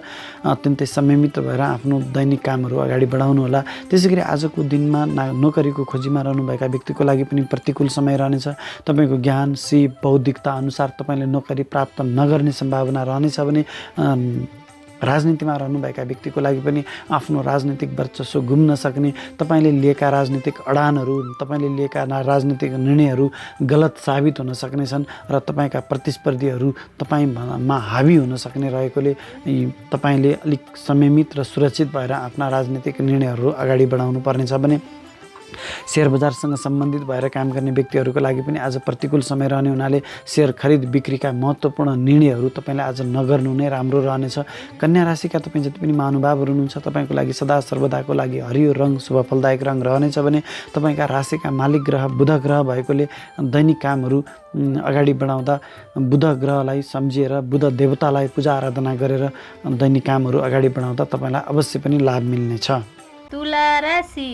अत्यन्तै संयमित भएर आफ्नो दैनिक कामहरू अगाडि बढाउनु होला। त्यसै गरी आजको दिनमा नोकरीको खोजीमा रहनुभएका व्यक्तिको लागि पनि प्रतिकूल समय रहनेछ। तपाईँको ज्ञान, सिप, बौद्धिकता अनुसार तपाईँले नोकरी प्राप्त नगर्ने सम्भावना रहनेछ भने राजनीतिमा रहनुभएका व्यक्तिको लागि पनि आफ्नो राजनीतिक वर्चस्व गुम्न सक्ने, तपाईँले लिएका राजनीतिक अडानहरू, तपाईँले लिएका राजनीतिक निर्णयहरू गलत साबित हुन सक्नेछन् र तपाईँका प्रतिस्पर्धीहरू तपाईँमा हावी हुन सक्ने रहेकोले तपाईँले अलिक संयमित र सुरक्षित भएर आफ्ना राजनीतिक निर्णयहरू अगाडि बढाउनु पर्नेछ भने शेयर बजारसँग सम्बन्धित भएर काम गर्ने व्यक्तिहरूको लागि पनि आज प्रतिकूल समय रहने हुनाले शेयर खरिद बिक्रीका महत्त्वपूर्ण निर्णयहरू तपाईँले आज नगर्नु नै राम्रो रहनेछ। कन्या राशिका तपाईँ जति पनि महानुभावहरू हुनुहुन्छ तपाईँको लागि सदा सर्वदाको लागि हरियो रङ शुभफलदायक रङ रहनेछ भने तपाईँका राशिका मालिक ग्रह बुध ग्रह भएकोले दैनिक कामहरू अगाडि बढाउँदा बुध ग्रहलाई सम्झिएर, बुध देवतालाई पूजा आराधना गरेर दैनिक कामहरू अगाडि बढाउँदा तपाईँलाई अवश्य पनि लाभ मिल्नेछ। तुला राशि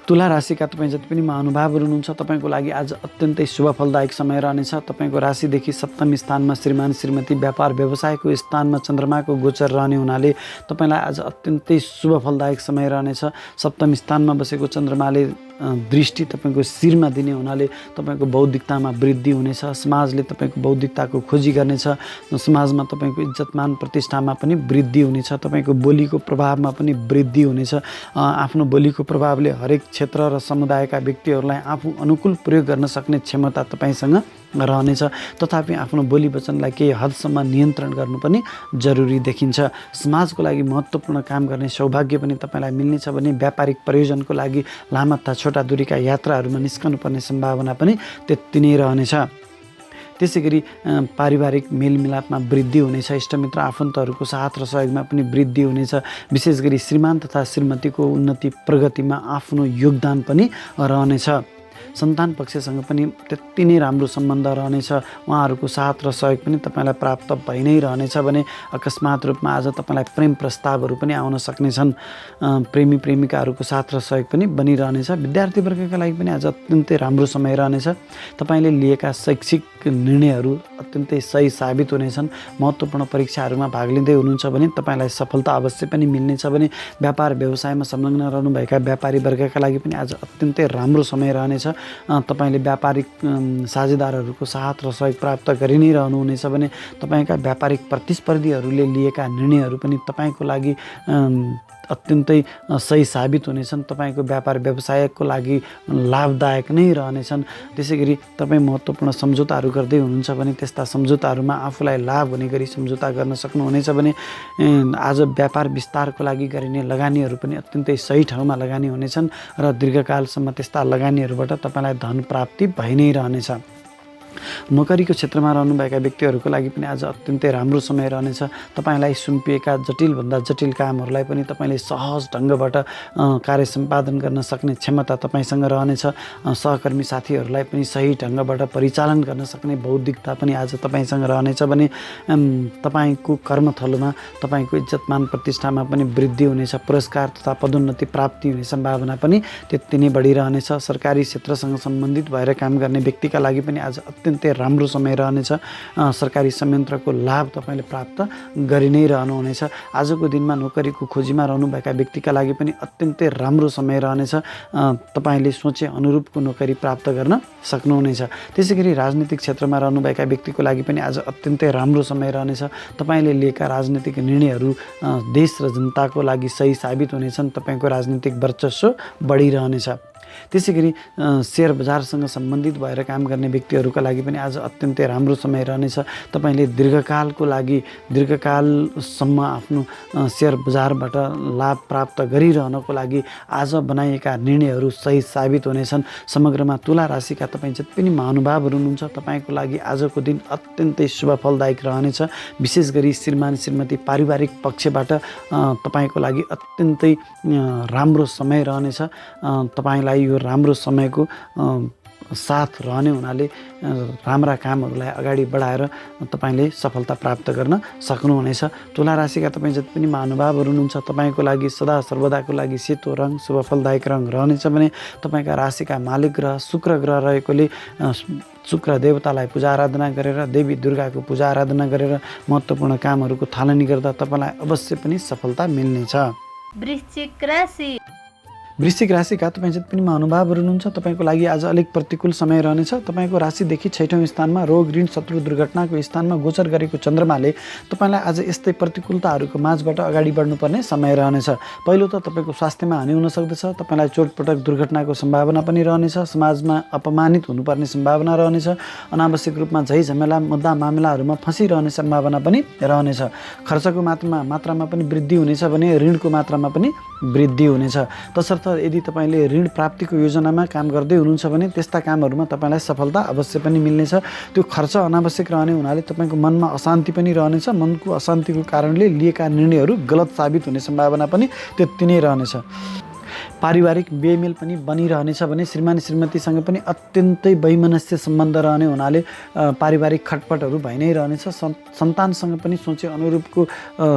तुला राशिका तपाईँ जति पनि महानुभावहरू हुनुहुन्छ तपाईँको लागि आज अत्यन्तै शुभफलदायक समय रहनेछ। तपाईँको राशिदेखि सप्तम स्थानमा श्रीमान श्रीमती, व्यापार व्यवसायको स्थानमा चन्द्रमाको गोचर रहने हुनाले तपाईँलाई आज अत्यन्तै शुभफलदायक समय रहनेछ। सप्तम स्थानमा बसेको चन्द्रमाले दृष्टि तपाईँको शिरमा दिने हुनाले तपाईँको बौद्धिकतामा वृद्धि हुनेछ। समाजले तपाईँको बौद्धिकताको खोजी गर्नेछ। समाजमा तपाईँको इज्जतमान प्रतिष्ठामा पनि वृद्धि हुनेछ। तपाईँको बोलीको प्रभावमा पनि वृद्धि हुनेछ। आफ्नो बोलीको प्रभावले हरेक क्षेत्र र समुदायका व्यक्तिहरूलाई आफू अनुकूल प्रयोग गर्न सक्ने क्षमता तपाईँसँग रहनेछ। तथापि आफ्नो बोली वचनलाई केही हदसम्म नियन्त्रण गर्नु पनि जरुरी देखिन्छ। समाजको लागि महत्त्वपूर्ण काम गर्ने सौभाग्य पनि तपाईँलाई मिल्नेछ भने व्यापारिक प्रयोजनको लागि लामा तथा छोटा दूरीका यात्राहरूमा निस्कनुपर्ने सम्भावना पनि त्यति नै रहनेछ। त्यसै गरी पारिवारिक मेलमिलापमा वृद्धि हुनेछ। इष्टमित्र आफन्तहरूको साथ र सहयोगमा पनि वृद्धि हुनेछ। विशेष गरी श्रीमान तथा श्रीमतीको उन्नति प्रगतिमा आफ्नो योगदान पनि रहनेछ। सन्तान पक्षसँग पनि त्यति नै राम्रो सम्बन्ध रहनेछ। उहाँहरूको साथ र सहयोग पनि तपाईँलाई प्राप्त भइ नै रहनेछ भने अकस्मात रूपमा आज तपाईँलाई प्रेम प्रस्तावहरू पनि आउन सक्नेछन्। प्रेमी प्रेमिकाहरूको साथ र सहयोग पनि बनिरहनेछ। विद्यार्थीवर्गका लागि पनि आज अत्यन्तै राम्रो समय रहनेछ। तपाईँले लिएका शैक्षिक निर्णयहरू अत्यन्तै सही साबित हुनेछन्। महत्त्वपूर्ण परीक्षाहरूमा भाग लिँदै हुनुहुन्छ भने तपाईँलाई सफलता अवश्य पनि मिल्नेछ भने व्यापार व्यवसायमा संलग्न रहनुभएका व्यापारी वर्गका लागि पनि आज अत्यन्तै राम्रो समय रहनेछ। तपाईँले व्यापारिक साझेदारहरूको साथ र सहयोग प्राप्त गरि नै रहनुहुनेछ भने तपाईँका व्यापारिक प्रतिस्पर्धीहरूले लिएका निर्णयहरू पनि तपाईँको लागि अत्यन्तै सही साबित हुनेछन्, तपाईँको व्यापार व्यवसायको लागि लाभदायक नै रहनेछन्। त्यसै गरी तपाईँ महत्त्वपूर्ण सम्झौताहरू गर्दै हुनुहुन्छ भने त्यस्ता सम्झौताहरूमा आफूलाई लाभ हुने गरी सम्झौता गर्न सक्नुहुनेछ भने आज व्यापार विस्तारको लागि गरिने लगानीहरू पनि अत्यन्तै सही ठाउँमा लगानी हुनेछन् र दीर्घकालसम्म त्यस्ता लगानीहरूबाट तपाईँलाई धन प्राप्ति भइ नै रहनेछ। नोकरीको क्षेत्रमा रहनुभएका व्यक्तिहरूको लागि पनि आज अत्यन्तै राम्रो समय रहनेछ। तपाईँलाई सुम्पिएका जटिलभन्दा जटिल कामहरूलाई पनि तपाईँले सहज ढङ्गबाट कार्य सम्पादन गर्न सक्ने क्षमता तपाईँसँग रहनेछ। सहकर्मी साथीहरूलाई पनि सही ढङ्गबाट परिचालन गर्न सक्ने बौद्धिकता पनि आज तपाईँसँग रहनेछ भने तपाईँको कर्मथलोमा तपाईँको इज्जत मान प्रतिष्ठामा पनि वृद्धि हुनेछ। पुरस्कार तथा पदोन्नति प्राप्ति हुने सम्भावना पनि त्यति नै बढिरहनेछ। सरकारी क्षेत्रसँग सम्बन्धित भएर काम गर्ने व्यक्तिका लागि पनि आज अत्यन्तै राम्रो समय रहनेछ। सरकारी संयन्त्रको लाभ तपाईँले प्राप्त गरि नै रहनुहुनेछ। आजको दिनमा नोकरीको खोजीमा रहनुभएका व्यक्तिका लागि पनि अत्यन्तै राम्रो समय रहनेछ। तपाईँले सोचे अनुरूपको नोकरी प्राप्त गर्न सक्नुहुनेछ। त्यसै गरी राजनीतिक क्षेत्रमा रहनुभएका व्यक्तिको लागि पनि आज अत्यन्तै राम्रो समय रहनेछ। तपाईँले लिएका राजनीतिक निर्णयहरू देश र जनताको लागि सही साबित हुनेछन्। तपाईँको राजनीतिक वर्चस्व बढिरहनेछ। त्यसै गरी सेयर बजारसँग सम्बन्धित भएर काम गर्ने व्यक्तिहरूका लागि पनि आज अत्यन्तै राम्रो समय रहनेछ। तपाईँले दीर्घकालसम्म आफ्नो सेयर बजारबाट लाभ प्राप्त गरिरहनको लागि आज बनाइएका निर्णयहरू सही साबित हुनेछन्। समग्रमा तुला राशिका तपाईँ जति पनि महानुभावहरू हुनुहुन्छ तपाईँको लागि आजको दिन अत्यन्तै शुभ फलदायक रहनेछ। विशेष गरी श्रीमान श्रीमती पारिवारिक पक्षबाट तपाईँको लागि अत्यन्तै राम्रो समय रहनेछ। तपाईँलाई यो राम्रो समयको साथ रहने हुनाले राम्रा कामहरूलाई अगाडि बढाएर तपाईँले सफलता प्राप्त गर्न सक्नुहुनेछ। तुला राशिका तपाईँ जति पनि महानुभावहरू हुनुहुन्छ तपाईँको लागि सदा सर्वदाको लागि सेतो रङ शुभ फलदायक रङ रहनेछ भने तपाईँका राशिका मालिक ग्रह शुक्र ग्रह रहेकोले शुक्र देवतालाई पूजा आराधना गरेर देवी दुर्गाको पूजा आराधना गरेर महत्त्वपूर्ण कामहरूको थालनी गर्दा तपाईँलाई अवश्य पनि सफलता मिल्नेछ। वृश्चिक राशिका तपाईँ जति पनि महानुभावहरू हुनुहुन्छ तपाईँको लागि आज अलिक प्रतिकूल समय रहनेछ। तपाईँको राशिदेखि 6औँ स्थानमा रोग ऋण शत्रु दुर्घटनाको स्थानमा गोचर गरेको चन्द्रमाले तपाईँलाई आज यस्तै प्रतिकूलताहरूको माझबाट अगाडि बढ्नुपर्ने समय रहनेछ। पहिलो त तपाईँको स्वास्थ्यमा हानि हुन सक्दछ। तपाईँलाई चोटपटक दुर्घटनाको सम्भावना पनि रहनेछ। समाजमा अपमानित हुनुपर्ने सम्भावना रहनेछ। अनावश्यक रूपमा झैझमेला मुद्दा मामिलाहरूमा फँसिरहने सम्भावना पनि रहनेछ। खर्चको मात्रामा पनि वृद्धि हुनेछ भने ऋणको मात्रामा पनि वृद्धि हुनेछ। तसर्थ यदि तपाईँले ऋण प्राप्तिको योजनामा काम गर्दै हुनुहुन्छ भने त्यस्ता कामहरूमा तपाईँलाई सफलता अवश्य पनि मिल्नेछ। त्यो खर्च अनावश्यक रहने हुनाले तपाईँको मनमा अशान्ति पनि रहनेछ। मनको अशान्तिको कारणले लिएका निर्णयहरू गलत साबित हुने सम्भावना पनि त्यति नै रहनेछ। पारिवारिक बेमेल पनि बनिरहनेछ भने श्रीमान श्रीमतीसँग पनि अत्यन्तै वैमनस्य सम्बन्ध रहने हुनाले पारिवारिक खटपटहरू भइ नै रहनेछ। सन्तानसँग पनि सोचे अनुरूपको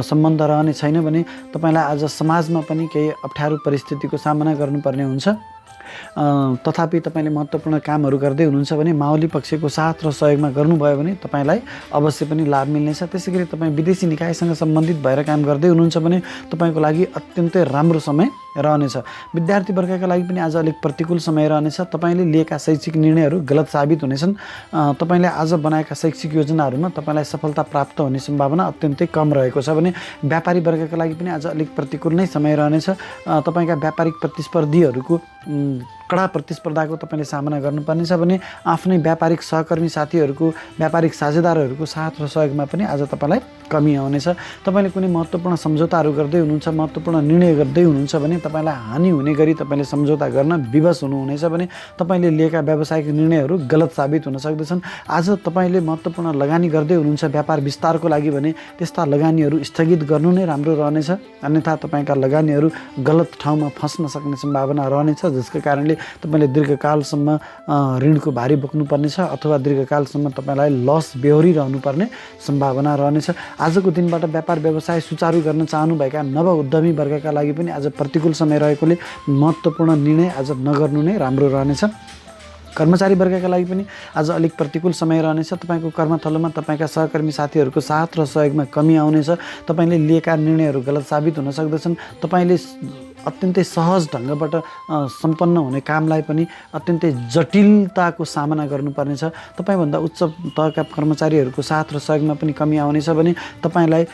सम्बन्ध रहने छैन भने तपाईँलाई आज समाजमा पनि केही अप्ठ्यारो परिस्थितिको सामना गर्नुपर्ने हुन्छ। तथापि तपाईँले महत्त्वपूर्ण कामहरू गर्दै हुनुहुन्छ भने माओली पक्षको साथ र सहयोगमा गर्नुभयो भने तपाईँलाई अवश्य पनि लाभ मिल्नेछ। त्यसै गरी तपाईँ विदेशी निकायसँग सम्बन्धित भएर काम गर्दै हुनुहुन्छ भने तपाईँको लागि अत्यन्तै राम्रो समय रहनेछ। विद्यार्थीवर्गका लागि पनि आज अलिक प्रतिकूल समय रहनेछ। तपाईँले लिएका शैक्षिक निर्णयहरू गलत साबित हुनेछन्। तपाईँले आज बनाएका शैक्षिक योजनाहरूमा तपाईँलाई सफलता प्राप्त हुने सम्भावना अत्यन्तै कम रहेको छ भने व्यापारी वर्गका लागि पनि आज अलिक प्रतिकूल नै समय रहनेछ। तपाईँका व्यापारिक प्रतिस्पर्धीहरूको कडा प्रतिस्पर्धाको तपाईँले सामना गर्नुपर्नेछ भने आफ्नै व्यापारिक सहकर्मी साथीहरूको व्यापारिक साझेदारहरूको साथ र सहयोगमा पनि आज तपाईँलाई कमी आउनेछ। तपाईँले कुनै महत्त्वपूर्ण सम्झौताहरू गर्दै हुनुहुन्छ, महत्त्वपूर्ण निर्णय गर्दै हुनुहुन्छ भने तपाईँलाई हानि हुने गरी तपाईँले सम्झौता गर्न विवश हुनुहुनेछ भने तपाईँले लिएका व्यावसायिक निर्णयहरू गलत साबित हुन सक्दछन्। आज तपाईँले महत्त्वपूर्ण लगानी गर्दै हुनुहुन्छ व्यापार विस्तारको लागि भने त्यस्ता लगानीहरू स्थगित गर्नु नै राम्रो रहनेछ। अन्यथा तपाईँका लगानीहरू गलत ठाउँमा फस्न सक्ने सम्भावना रहनेछ, जसको कारणले तपाईँले दीर्घकालसम्म ऋणको भारी बोक्नुपर्नेछ अथवा दीर्घकालसम्म तपाईँलाई लस बेहोरिरहनुपर्ने सम्भावना रहनेछ। आजको दिनबाट व्यापार व्यवसाय सुचारू गर्न चाहनुभएका नव उद्यमी वर्गका लागि पनि आज प्रतिकूल समय रहेकोले महत्त्वपूर्ण निर्णय आज नगर्नु नै राम्रो रहनेछ। कर्मचारी वर्गका लागि पनि आज अलिक प्रतिकूल समय रहनेछ। तपाईँको कर्मथलोमा तपाईँका सहकर्मी साथीहरूको साथ र सहयोगमा कमी आउनेछ। तपाईँले लिएका निर्णयहरू गलत साबित हुन सक्दछन्। तपाईँले अत्यन्तै सहज ढङ्गबाट सम्पन्न हुने कामलाई पनि अत्यन्तै जटिलताको सामना गर्नुपर्नेछ। तपाईँभन्दा उच्च तहका कर्मचारीहरूको साथ र सहयोगमा पनि कमी आउनेछ भने तपाईँलाई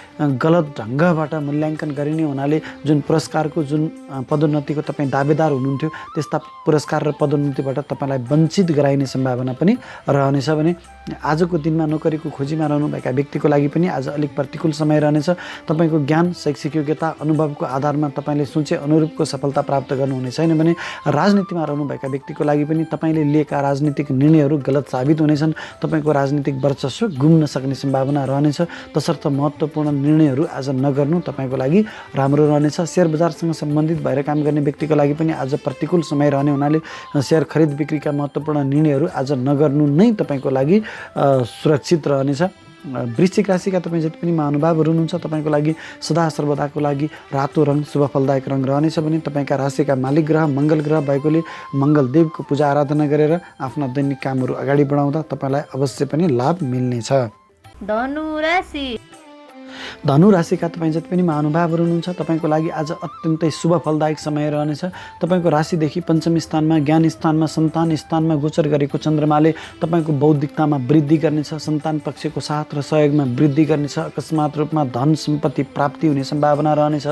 गलत ढङ्गबाट मूल्याङ्कन गरिने हुनाले जुन पुरस्कारको जुन पदोन्नतिको तपाईँ दावेदार हुनुहुन्थ्यो त्यस्ता पुरस्कार र पदोन्नतिबाट तपाईँलाई वञ्चित गराइने सम्भावना पनि रहनेछ भने आजको दिनमा नोकरीको खोजीमा रहनुभएका व्यक्तिको लागि पनि आज अलिक प्रतिकूल समय रहनेछ। तपाईँको ज्ञान, शैक्षिक योग्यता, अनुभवको आधारमा तपाईँले सोचे अनुरूपको सफलता प्राप्त गर्नुहुने छैन भने राजनीतिमा रहनुभएका व्यक्तिको लागि पनि तपाईँले लिएका राजनीतिक निर्णयहरू गलत साबित हुनेछन्। तपाईँको राजनीतिक वर्चस्व गुम्न सक्ने सम्भावना रहनेछ। तसर्थ महत्त्वपूर्ण निर्णयहरू आज नगर्नु तपाईँको लागि राम्रो रहनेछ। सेयर बजारसँग सम्बन्धित भएर काम गर्ने व्यक्तिको लागि पनि आज प्रतिकूल समय रहने हुनाले सेयर खरिद बिक्रीका महत्त्वपूर्ण निर्णयहरू आज नगर्नु नै तपाईँको लागि सुरक्षित रहनेछ। वृश्चिक राशिका तपाईँ जति पनि महानुभावहरू हुनुहुन्छ तपाईँको लागि सदा सर्वदाको लागि रातो रङ शुभ फलदायक रङ रहनेछ भने तपाईँका राशिका मालिक ग्रह मङ्गल ग्रह भएकोले मङ्गलदेवको पूजा आराधना गरेर आफ्ना दैनिक कामहरू अगाडि बढाउँदा तपाईँलाई अवश्य पनि लाभ मिल्नेछ। धनु राशिका तपाईँ जति पनि महानुभावहरू हुनुहुन्छ तपाईँको लागि आज अत्यन्तै शुभ फलदायक समय रहनेछ। तपाईँको राशिदेखि पञ्चम स्थानमा, ज्ञान स्थानमा, सन्तान स्थानमा गोचर गरेको चन्द्रमाले तपाईँको बौद्धिकतामा वृद्धि गर्नेछ। सन्तान पक्षको साथ र सहयोगमा वृद्धि गर्नेछ। अकस्मात रूपमा धन सम्पत्ति प्राप्ति हुने सम्भावना रहनेछ।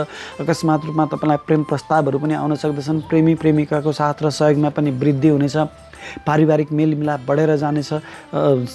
अकस्मात रूपमा तपाईँलाई प्रेम प्रस्तावहरू पनि आउन सक्दछन्। प्रेमी प्रेमिकाको साथ र सहयोगमा पनि वृद्धि हुनेछ। पारिवारिक मेलमिलाप बढेर जानेछ।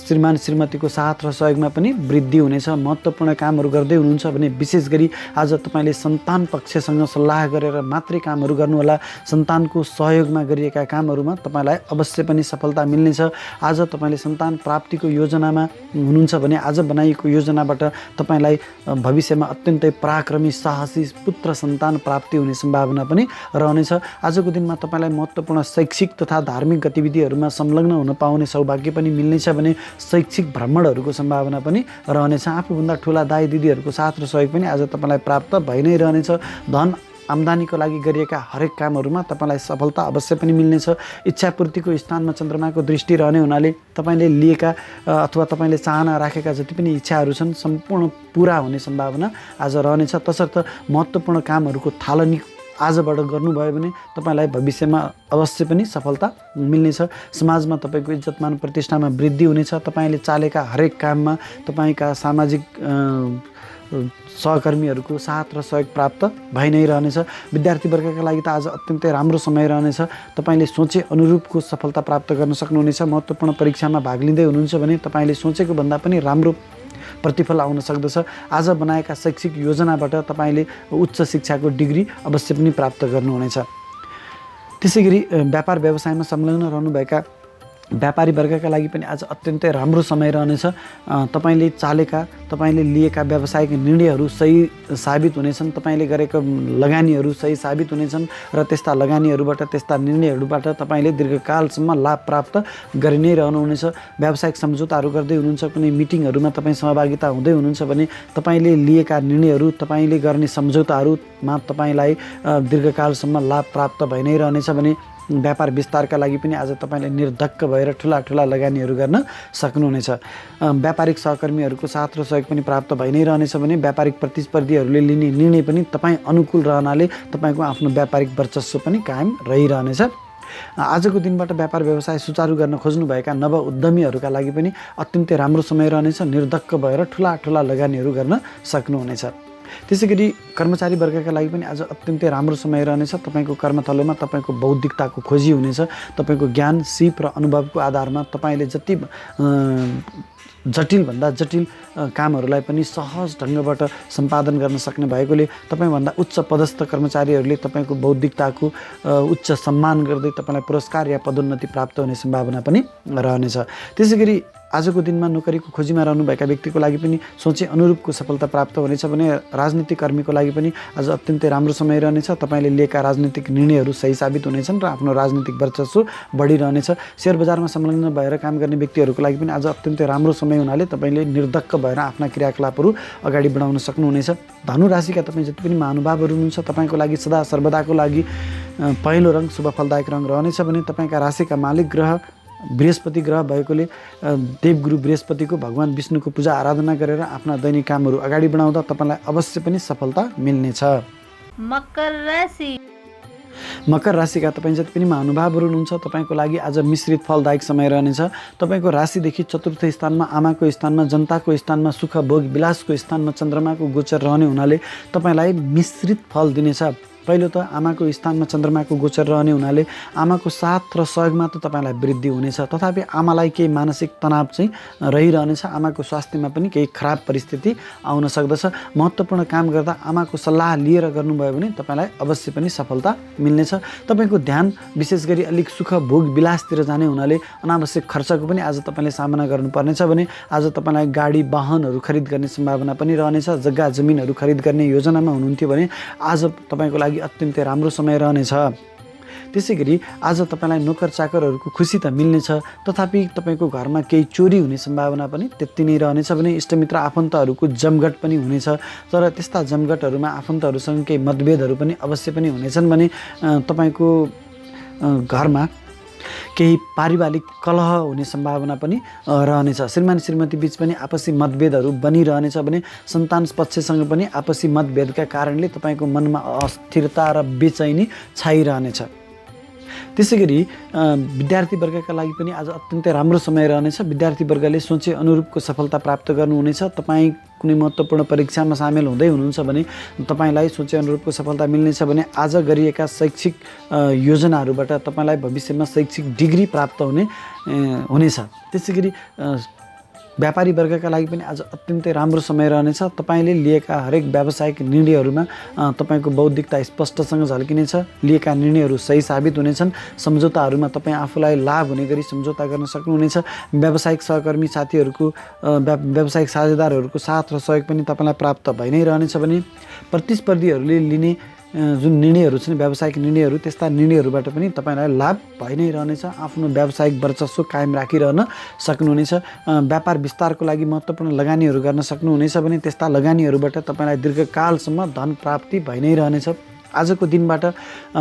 श्रीमान श्रीमतीको साथ र सहयोगमा पनि वृद्धि हुनेछ। महत्त्वपूर्ण कामहरू गर्दै हुनुहुन्छ भने विशेष गरी आज तपाईँले सन्तान पक्षसँग सल्लाह गरेर मात्रै कामहरू गर्नुहोला। सन्तानको सहयोगमा गरिएका कामहरूमा तपाईँलाई अवश्य पनि सफलता मिल्नेछ। आज तपाईँले सन्तान प्राप्तिको योजनामा हुनुहुन्छ भने आज बनाइएको योजनाबाट तपाईँलाई भविष्यमा अत्यन्तै पराक्रमी साहसी पुत्र सन्तान प्राप्ति हुने सम्भावना पनि रहनेछ। आजको दिनमा तपाईँलाई महत्त्वपूर्ण शैक्षिक तथा धार्मिक गतिविधिहरूमा संलग्न हुन पाउने सौभाग्य पनि मिल्नेछ भने शैक्षिक भ्रमणहरूको सम्भावना पनि रहनेछ। आफूभन्दा ठुला दाइ दिदीहरूको साथ र सहयोग पनि आज तपाईँलाई प्राप्त भइ नै रहनेछ। धन आम्दानीको लागि गरिएका हरेक कामहरूमा तपाईँलाई सफलता अवश्य पनि मिल्नेछ। इच्छापूर्तिको स्थानमा चन्द्रमाको दृष्टि रहने हुनाले तपाईँले लिएका अथवा तपाईँले चाहना राखेका जति पनि इच्छाहरू छन् सम्पूर्ण पुरा हुने सम्भावना आज रहनेछ। तसर्थ महत्त्वपूर्ण कामहरूको थालनी आजबाट गर्नुभयो भने तपाईँलाई भविष्यमा अवश्य पनि सफलता मिल्नेछ। समाजमा तपाईँको इज्जतमान प्रतिष्ठामा वृद्धि हुनेछ। तपाईँले चालेका हरेक काममा तपाईँका सामाजिक सहकर्मीहरूको साथ र सहयोग प्राप्त भइ नै रहनेछ। विद्यार्थी वर्गका लागि त आज अत्यन्तै राम्रो समय रहनेछ। तपाईँले सोचे अनुरूपको सफलता प्राप्त गर्न सक्नुहुनेछ। महत्त्वपूर्ण परीक्षामा भाग लिँदै हुनुहुन्छ भने तपाईँले सोचेको भन्दा पनि राम्रो प्रतिफल आउन सक्दछ। आज बनाएका शैक्षिक योजनाबाट तपाईँले उच्च शिक्षाको डिग्री अवश्य पनि प्राप्त गर्नुहुनेछ। त्यसै गरी व्यापार व्यवसायमा संलग्न रहनुभएका व्यापारी वर्गका लागि पनि आज अत्यन्तै राम्रो समय रहनेछ। तपाईँले चालेका, तपाईँले लिएका व्यावसायिक निर्णयहरू सही साबित हुनेछन्। तपाईँले गरेका लगानीहरू सही साबित हुनेछन् र त्यस्ता लगानीहरूबाट, त्यस्ता निर्णयहरूबाट तपाईँले दीर्घकालसम्म लाभ प्राप्त गरि नै रहनुहुनेछ। व्यावसायिक सम्झौताहरू गर्दै हुनुहुन्छ, कुनै मिटिङहरूमा तपाईँ सहभागिता हुँदै हुनुहुन्छ भने तपाईँले लिएका निर्णयहरू, तपाईँले गर्ने सम्झौताहरूमा तपाईँलाई दीर्घकालसम्म लाभ प्राप्त भइ नै रहनेछ भने व्यापार विस्तारका लागि पनि आज तपाईँले निर्धक्क भएर ठुला ठुला लगानीहरू गर्न सक्नुहुनेछ। व्यापारिक सहकर्मीहरूको साथ र सहयोग पनि प्राप्त भइ नै रहनेछ भने व्यापारिक प्रतिस्पर्धीहरूले लिने निर्णय पनि तपाईँ अनुकूल रहनाले तपाईँको आफ्नो व्यापारिक वर्चस्व पनि कायम रहिरहनेछ। आजको दिनबाट व्यापार व्यवसाय सुचारू गर्न खोज्नुभएका नव उद्यमीहरूका लागि पनि अत्यन्तै राम्रो समय रहनेछ। निर्धक्क भएर ठुला ठुला लगानीहरू गर्न सक्नुहुनेछ। त्यसै गरी कर्मचारी वर्गका लागि पनि आज अत्यन्तै राम्रो समय रहनेछ। तपाईँको कर्मथलोमा तपाईँको बौद्धिकताको खोजी हुनेछ। तपाईँको ज्ञान, सिप र अनुभवको आधारमा तपाईँले जति जटिलभन्दा जटिल कामहरूलाई पनि सहज ढङ्गबाट सम्पादन गर्न सक्ने भएकोले तपाईँभन्दा उच्च पदस्थ कर्मचारीहरूले तपाईँको बौद्धिकताको उच्च सम्मान गर्दै तपाईँलाई पुरस्कार या पदोन्नति प्राप्त हुने सम्भावना पनि रहनेछ। त्यसै गरी आजको दिनमा नोकरीको खोजीमा रहनुभएका व्यक्तिको लागि पनि सोचे अनुरूपको सफलता प्राप्त हुनेछ भने राजनीतिक कर्मीको लागि पनि आज अत्यन्तै राम्रो समय रहनेछ। तपाईँले लिएका राजनीतिक निर्णयहरू सही साबित हुनेछन् र आफ्नो राजनीतिक वर्चस्व बढिरहनेछ। सेयर बजारमा संलग्न भएर काम गर्ने व्यक्तिहरूको लागि पनि आज अत्यन्तै राम्रो समय हुनाले तपाईँले निर्धक्क भएर आफ्ना क्रियाकलापहरू अगाडि बढाउन सक्नुहुनेछ। धनु राशिका तपाईँ जति पनि महानुभावहरू हुनुहुन्छ तपाईँको लागि सदा सर्वदाको लागि पहेँलो रङ शुभ फलदायक रङ रहनेछ भने तपाईँका राशिका मालिक ग्रह बृहस्पति ग्रह भएकोले देवगुरु बृहस्पतिको भगवान विष्णुको पूजा आराधना गरेर आफ्ना दैनिक कामहरू अगाडि बढाउँदा तपाईँलाई अवश्य पनि सफलता मिल्नेछ। मकर राशि मकर राशिका तपाईँ जति पनि महानुभावहरू हुनुहुन्छ तपाईँको लागि आज मिश्रित फलदायक समय रहनेछ। तपाईँको राशिदेखि चतुर्थ स्थानमा आमाको स्थानमा जनताको स्थानमा सुख भोग विलासको स्थानमा चन्द्रमाको गोचर रहने हुनाले तपाईँलाई मिश्रित फल दिनेछ। पहिलो त आमाको स्थानमा चन्द्रमाको गोचर रहने हुनाले आमाको साथ र सहयोगमा त तपाईँलाई वृद्धि हुनेछ, तथापि आमालाई केही मानसिक तनाव चाहिँ रहिरहनेछ। आमाको स्वास्थ्यमा पनि केही खराब परिस्थिति आउन सक्दछ। महत्त्वपूर्ण काम गर्दा आमाको सल्लाह लिएर गर्नुभयो भने तपाईँलाई अवश्य पनि सफलता मिल्नेछ। तपाईँको ध्यान विशेष गरी अलिक सुख भोग विलासतिर जाने हुनाले अनावश्यक खर्चको पनि आज तपाईँले सामना गर्नुपर्नेछ भने आज तपाईँलाई गाडी वाहनहरू खरिद गर्ने सम्भावना पनि रहनेछ। जग्गा जमिनहरू खरिद गर्ने योजनामा हुनुहुन्थ्यो भने आज तपाईँको लागि अत्यन्तै राम्रो समय रहनेछ। त्यसै गरी आज तपाईँलाई नोकर चाकरहरूको खुसी त मिल्नेछ, तथापि तपाईँको घरमा केही चोरी हुने सम्भावना पनि त्यति नै रहनेछ भने इष्टमित्र आफन्तहरूको जमघट पनि हुनेछ। तर त्यस्ता जमघटहरूमा आफन्तहरूसँग केही मतभेदहरू पनि अवश्य पनि हुनेछन् भने तपाईँको घरमा केही पारिवारिक कलह हुने सम्भावना पनि रहनेछ। श्रीमान श्रीमती बीच पनि आपसी मतभेदहरू बनिरहनेछ भने सन्तान पक्षसँग पनि आपसी मतभेदका कारणले तपाईँको मनमा अस्थिरता र बेचैनी छाइरहनेछ। त्यसै गरी विद्यार्थी वर्गका लागि पनि आज अत्यन्तै राम्रो समय रहनेछ। विद्यार्थी वर्गले सोचे अनुरूपको सफलता प्राप्त गर्नुहुनेछ। तपाईँ कुनै महत्त्वपूर्ण परीक्षामा सामेल हुँदै हुनुहुन्छ भने तपाईँलाई सोचे अनुरूपको सफलता मिल्नेछ भने आज गरिएका शैक्षिक योजनाहरूबाट तपाईँलाई भविष्यमा शैक्षिक डिग्री प्राप्त हुनेछ। त्यसै गरी व्यापारी वर्गका लागि पनि आज अत्यन्तै राम्रो समय रहनेछ। तपाईँले लिएका हरेक व्यावसायिक निर्णयहरूमा तपाईँको बौद्धिकता स्पष्टसँग झल्किनेछ। लिएका निर्णयहरू सही साबित हुनेछन्। सम्झौताहरूमा तपाईँ आफूलाई लाभ हुने गरी सम्झौता गर्न सक्नुहुनेछ। व्यावसायिक सहकर्मी साथीहरूको व्यावसायिक साझेदारहरूको साथ र सहयोग पनि तपाईँलाई प्राप्त भइ नै रहनेछ भने प्रतिस्पर्धीहरूले लिने जुन निर्णयहरू छन् व्यावसायिक निर्णयहरू, त्यस्ता निर्णयहरूबाट पनि तपाईँलाई लाभ भइ नै रहनेछ। आफ्नो व्यावसायिक वर्चस्व कायम राखिरहन सक्नुहुनेछ। व्यापार विस्तारको लागि महत्त्वपूर्ण लगानीहरू गर्न सक्नुहुनेछ भने त्यस्ता लगानीहरूबाट तपाईँलाई दीर्घकालसम्म धन प्राप्ति भइ नै रहनेछ। आजको दिनबाट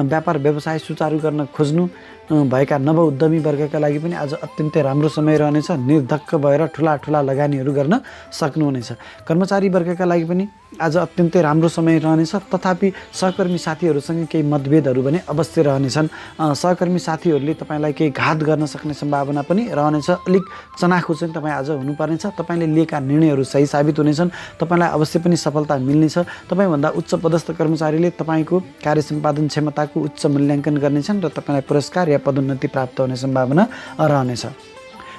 व्यापार व्यवसाय सुचारू गर्न खोज्नु भएका नव उद्यमी वर्गका लागि पनि आज अत्यन्तै राम्रो समय रहनेछ। निर्धक्क भएर ठुला ठुला लगानीहरू गर्न सक्नुहुनेछ। कर्मचारी वर्गका लागि पनि आज अत्यन्तै राम्रो समय रहनेछ, तथापि सहकर्मी साथीहरूसँग केही मतभेदहरू भने अवश्य रहनेछन्। सहकर्मी साथीहरूले तपाईँलाई केही घात गर्न सक्ने सम्भावना पनि रहनेछ। अलिक चनाखो चाहिँ तपाईँ आज हुनुपर्नेछ। तपाईँले लिएका निर्णयहरू सही साबित हुनेछन्। तपाईँलाई अवश्य पनि सफलता मिल्नेछ। तपाईँभन्दा उच्च पदस्थ कर्मचारीले तपाईँको कार्य सम्पादन क्षमताको उच्च मूल्याङ्कन गर्नेछन् र तपाईँलाई पुरस्कार या पदोन्नति प्राप्त हुने सम्भावना रहनेछ।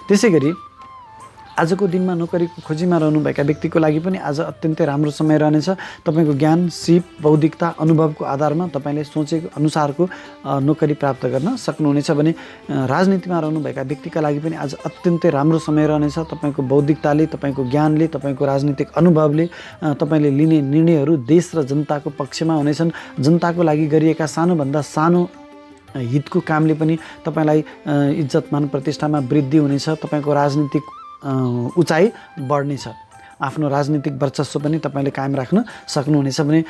त्यसै गरी आजको दिनमा नोकरीको खोजीमा रहनुभएका व्यक्तिको लागि पनि आज अत्यन्तै राम्रो समय रहनेछ। तपाईँको ज्ञान, सिप, बौद्धिकता, अनुभवको आधारमा तपाईँले सोचेको अनुसारको नोकरी प्राप्त गर्न सक्नुहुनेछ भने राजनीतिमा रहनुभएका व्यक्तिका लागि पनि आज अत्यन्तै राम्रो समय रहनेछ। तपाईँको बौद्धिकताले, तपाईँको ज्ञानले, तपाईँको राजनीतिक अनुभवले तपाईँले लिने निर्णयहरू देश र जनताको पक्षमा हुनेछन्। जनताको लागि गरिएका सानोभन्दा सानो हितको कामले पनि तपाईँलाई इज्जत मान प्रतिष्ठामा वृद्धि हुनेछ। तपाईँको राजनीतिक उचाइ बढ्नेछ। आफ्नो राजनीतिक वर्चस्व पनि तपाईँले कायम राख्न सक्नुहुनेछ भने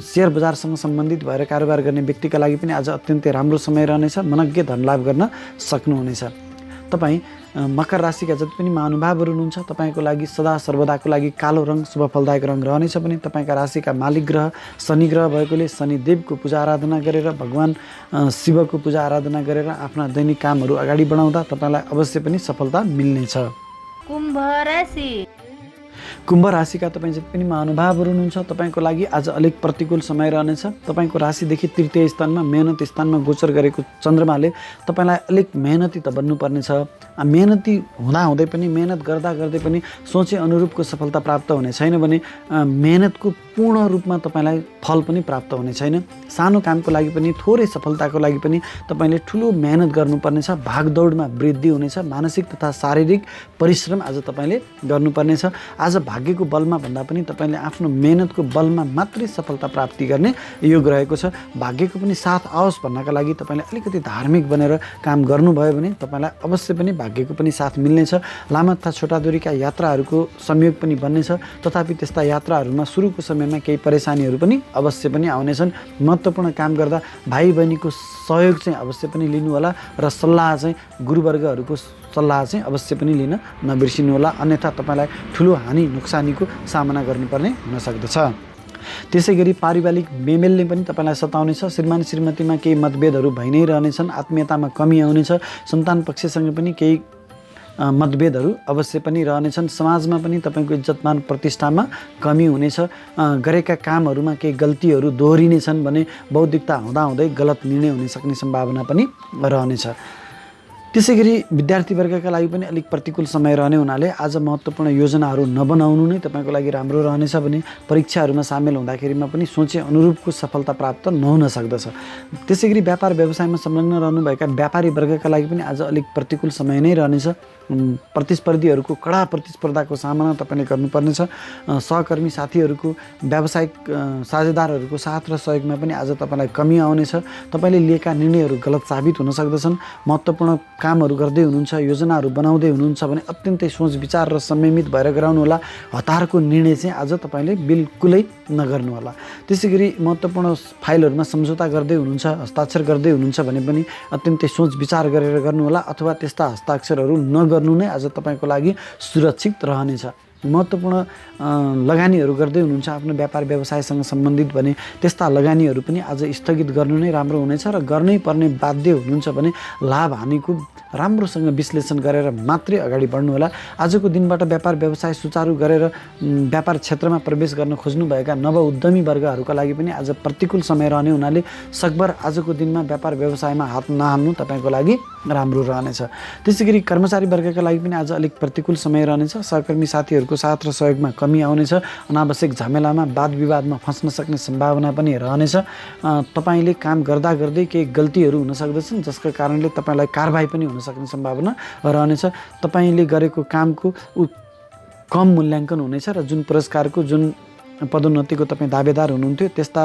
सेयर बजारसँग सम्बन्धित भएर कारोबार गर्ने व्यक्तिका लागि पनि आज अत्यन्तै राम्रो समय रहनेछ। मनज्ञ धनलाभ गर्न सक्नुहुनेछ। तपाईँ मकर राशिका जति पनि महानुभावहरू हुनुहुन्छ तपाईँको लागि सदा सर्वदाको लागि कालो रङ शुभ फलदायक रङ रहनेछ भने तपाईँका राशिका मालिक ग्रह शनि ग्रह भएकोले शनिदेवको पूजा आराधना गरेर भगवान शिवको पूजा आराधना गरेर आफ्ना दैनिक कामहरू अगाडि बढाउँदा तपाईँलाई अवश्य पनि सफलता मिल्नेछ। कुम्भ राशि कुम्भ राशिका तपाईँ जति पनि महानुभावहरू हुनुहुन्छ तपाईँको लागि आज अलिक प्रतिकूल समय रहनेछ। तपाईँको राशिदेखि तृतीय स्थानमा मेहनत स्थानमा गोचर गरेको चन्द्रमाले तपाईँलाई अलिक मेहनती त बन्नुपर्नेछ। मेहनती हुँदाहुँदै पनि मेहनत गर्दा गर्दै पनि सोचे अनुरूपको सफलता प्राप्त हुने छैन भने मेहनतको पूर्ण रूपमा तपाईँलाई फल पनि प्राप्त हुने छैन। सानो कामको लागि पनि थोरै सफलताको लागि पनि तपाईँले ठुलो मेहनत गर्नुपर्नेछ। भागदौडमा वृद्धि हुनेछ। मानसिक तथा शारीरिक परिश्रम आज तपाईँले गर्नुपर्नेछ। आज भाग्यको बलमा भन्दा पनि तपाईँले आफ्नो मेहनतको बलमा मात्रै सफलता प्राप्ति गर्ने योग रहेको छ। भाग्यको पनि साथ आओस् भन्नका लागि तपाईँले अलिकति धार्मिक बनेर काम गर्नुभयो भने तपाईँलाई अवश्य पनि भाग्यको पनि साथ मिल्नेछ। लामा तथा छोटा दूरीका यात्राहरूको संयोग पनि बन्नेछ। तथापि त्यस्ता यात्राहरूमा सुरुको समयमा केही परेशानीहरू पनि अवश्य पनि आउनेछन्। महत्त्वपूर्ण काम गर्दा भाइ बहिनीको सहयोग चाहिँ अवश्य पनि लिनुहोला र सल्लाह चाहिँ गुरुवर्गहरूको सल्लाह चाहिँ अवश्य पनि लिन नबिर्सिनुहोला, अन्यथा तपाईँलाई ठुलो हानि नोक्सानीको सामना गर्नुपर्ने हुन सक्दछ। त्यसै गरी पारिवारिक बेमेलले पनि तपाईँलाई सताउनेछ। श्रीमान श्रीमतीमा केही मतभेदहरू भइ नै रहनेछन्। आत्मीयतामा कमी आउनेछ। सन्तान पक्षसँग पनि केही मतभेदहरू अवश्य पनि रहनेछन्। समाजमा पनि तपाईँको इज्जतमान प्रतिष्ठामा कमी हुनेछ। गरेका कामहरूमा केही गल्तीहरू दोहोरिनेछन् भने बौद्धिकता हुँदाहुँदै गलत निर्णय हुन सक्ने सम्भावना पनि रहनेछ। त्यसै गरी विद्यार्थीवर्गका लागि पनि अलिक प्रतिकूल समय रहने हुनाले आज महत्त्वपूर्ण योजनाहरू नबनाउनु नै तपाईँको लागि राम्रो रहनेछ भने परीक्षाहरूमा सामेल हुँदाखेरिमा पनि सोचे अनुरूपको सफलता प्राप्त नहुन सक्दछ। त्यसै गरी व्यापार व्यवसायमा संलग्न रहनुभएका व्यापारी वर्गका लागि पनि आज अलिक प्रतिकूल समय नै रहनेछ। प्रतिस्पर्धीहरूको कडा प्रतिस्पर्धाको सामना तपाईँले गर्नुपर्नेछ। सहकर्मी साथीहरूको व्यावसायिक साझेदारहरूको साथ र सहयोगमा पनि आज तपाईँलाई कमी आउनेछ। तपाईँले लिएका निर्णयहरू गलत साबित हुन सक्दछन्। महत्त्वपूर्ण कामहरू गर्दै हुनुहुन्छ, योजनाहरू बनाउँदै हुनुहुन्छ भने अत्यन्तै सोच विचार र संयमित भएर गराउनुहोला। हतारको निर्णय चाहिँ आज तपाईँले बिल्कुलै नगर्नुहोला। त्यसै गरी महत्त्वपूर्ण फाइलहरूमा सम्झौता गर्दै हुनुहुन्छ, हस्ताक्षर गर्दै हुनुहुन्छ भने पनि अत्यन्तै सोच विचार गरेर गर्नुहोला, अथवा त्यस्ता हस्ताक्षरहरू नगर्नु नै आज तपाईँको लागि सुरक्षित रहनेछ। महत्त्वपूर्ण लगानीहरू गर्दै हुनुहुन्छ आफ्नो व्यापार व्यवसायसँग सम्बन्धित भने त्यस्ता लगानीहरू पनि आज स्थगित गर्नु नै राम्रो हुनेछ र गर्नै पर्ने बाध्य हुनुहुन्छ भने लाभ हानिको राम्रोसँग विश्लेषण गरेर मात्रै अगाडि बढ्नुहोला। आजको दिनबाट व्यापार व्यवसाय सुचारू गरेर व्यापार क्षेत्रमा प्रवेश गर्न खोज्नुभएका नव उद्यमी वर्गहरूका लागि पनि आज प्रतिकूल समय रहने हुनाले सकभर आजको दिनमा व्यापार व्यवसायमा हात नहाल्नु तपाईँको लागि राम्रो रहनेछ। त्यसै गरी कर्मचारी वर्गका लागि पनि आज अलिक प्रतिकूल समय रहनेछ। सहकर्मी साथीहरूको साथ र सहयोगमा कमी आउनेछ। अनावश्यक झमेलामा वाद विवादमा फस्न सक्ने सम्भावना पनि रहनेछ। तपाईँले काम गर्दा गर्दै केही गल्तीहरू हुन सक्दछन् जसका कारणले तपाईँलाई कारबाही पनि हुन सक्ने सम्भावना रहनेछ। तपाईँले गरेको कामको कम मूल्याङ्कन हुनेछ र जुन पुरस्कारको जुन पदोन्नतिको तपाईँ दावेदार हुनुहुन्थ्यो त्यस्ता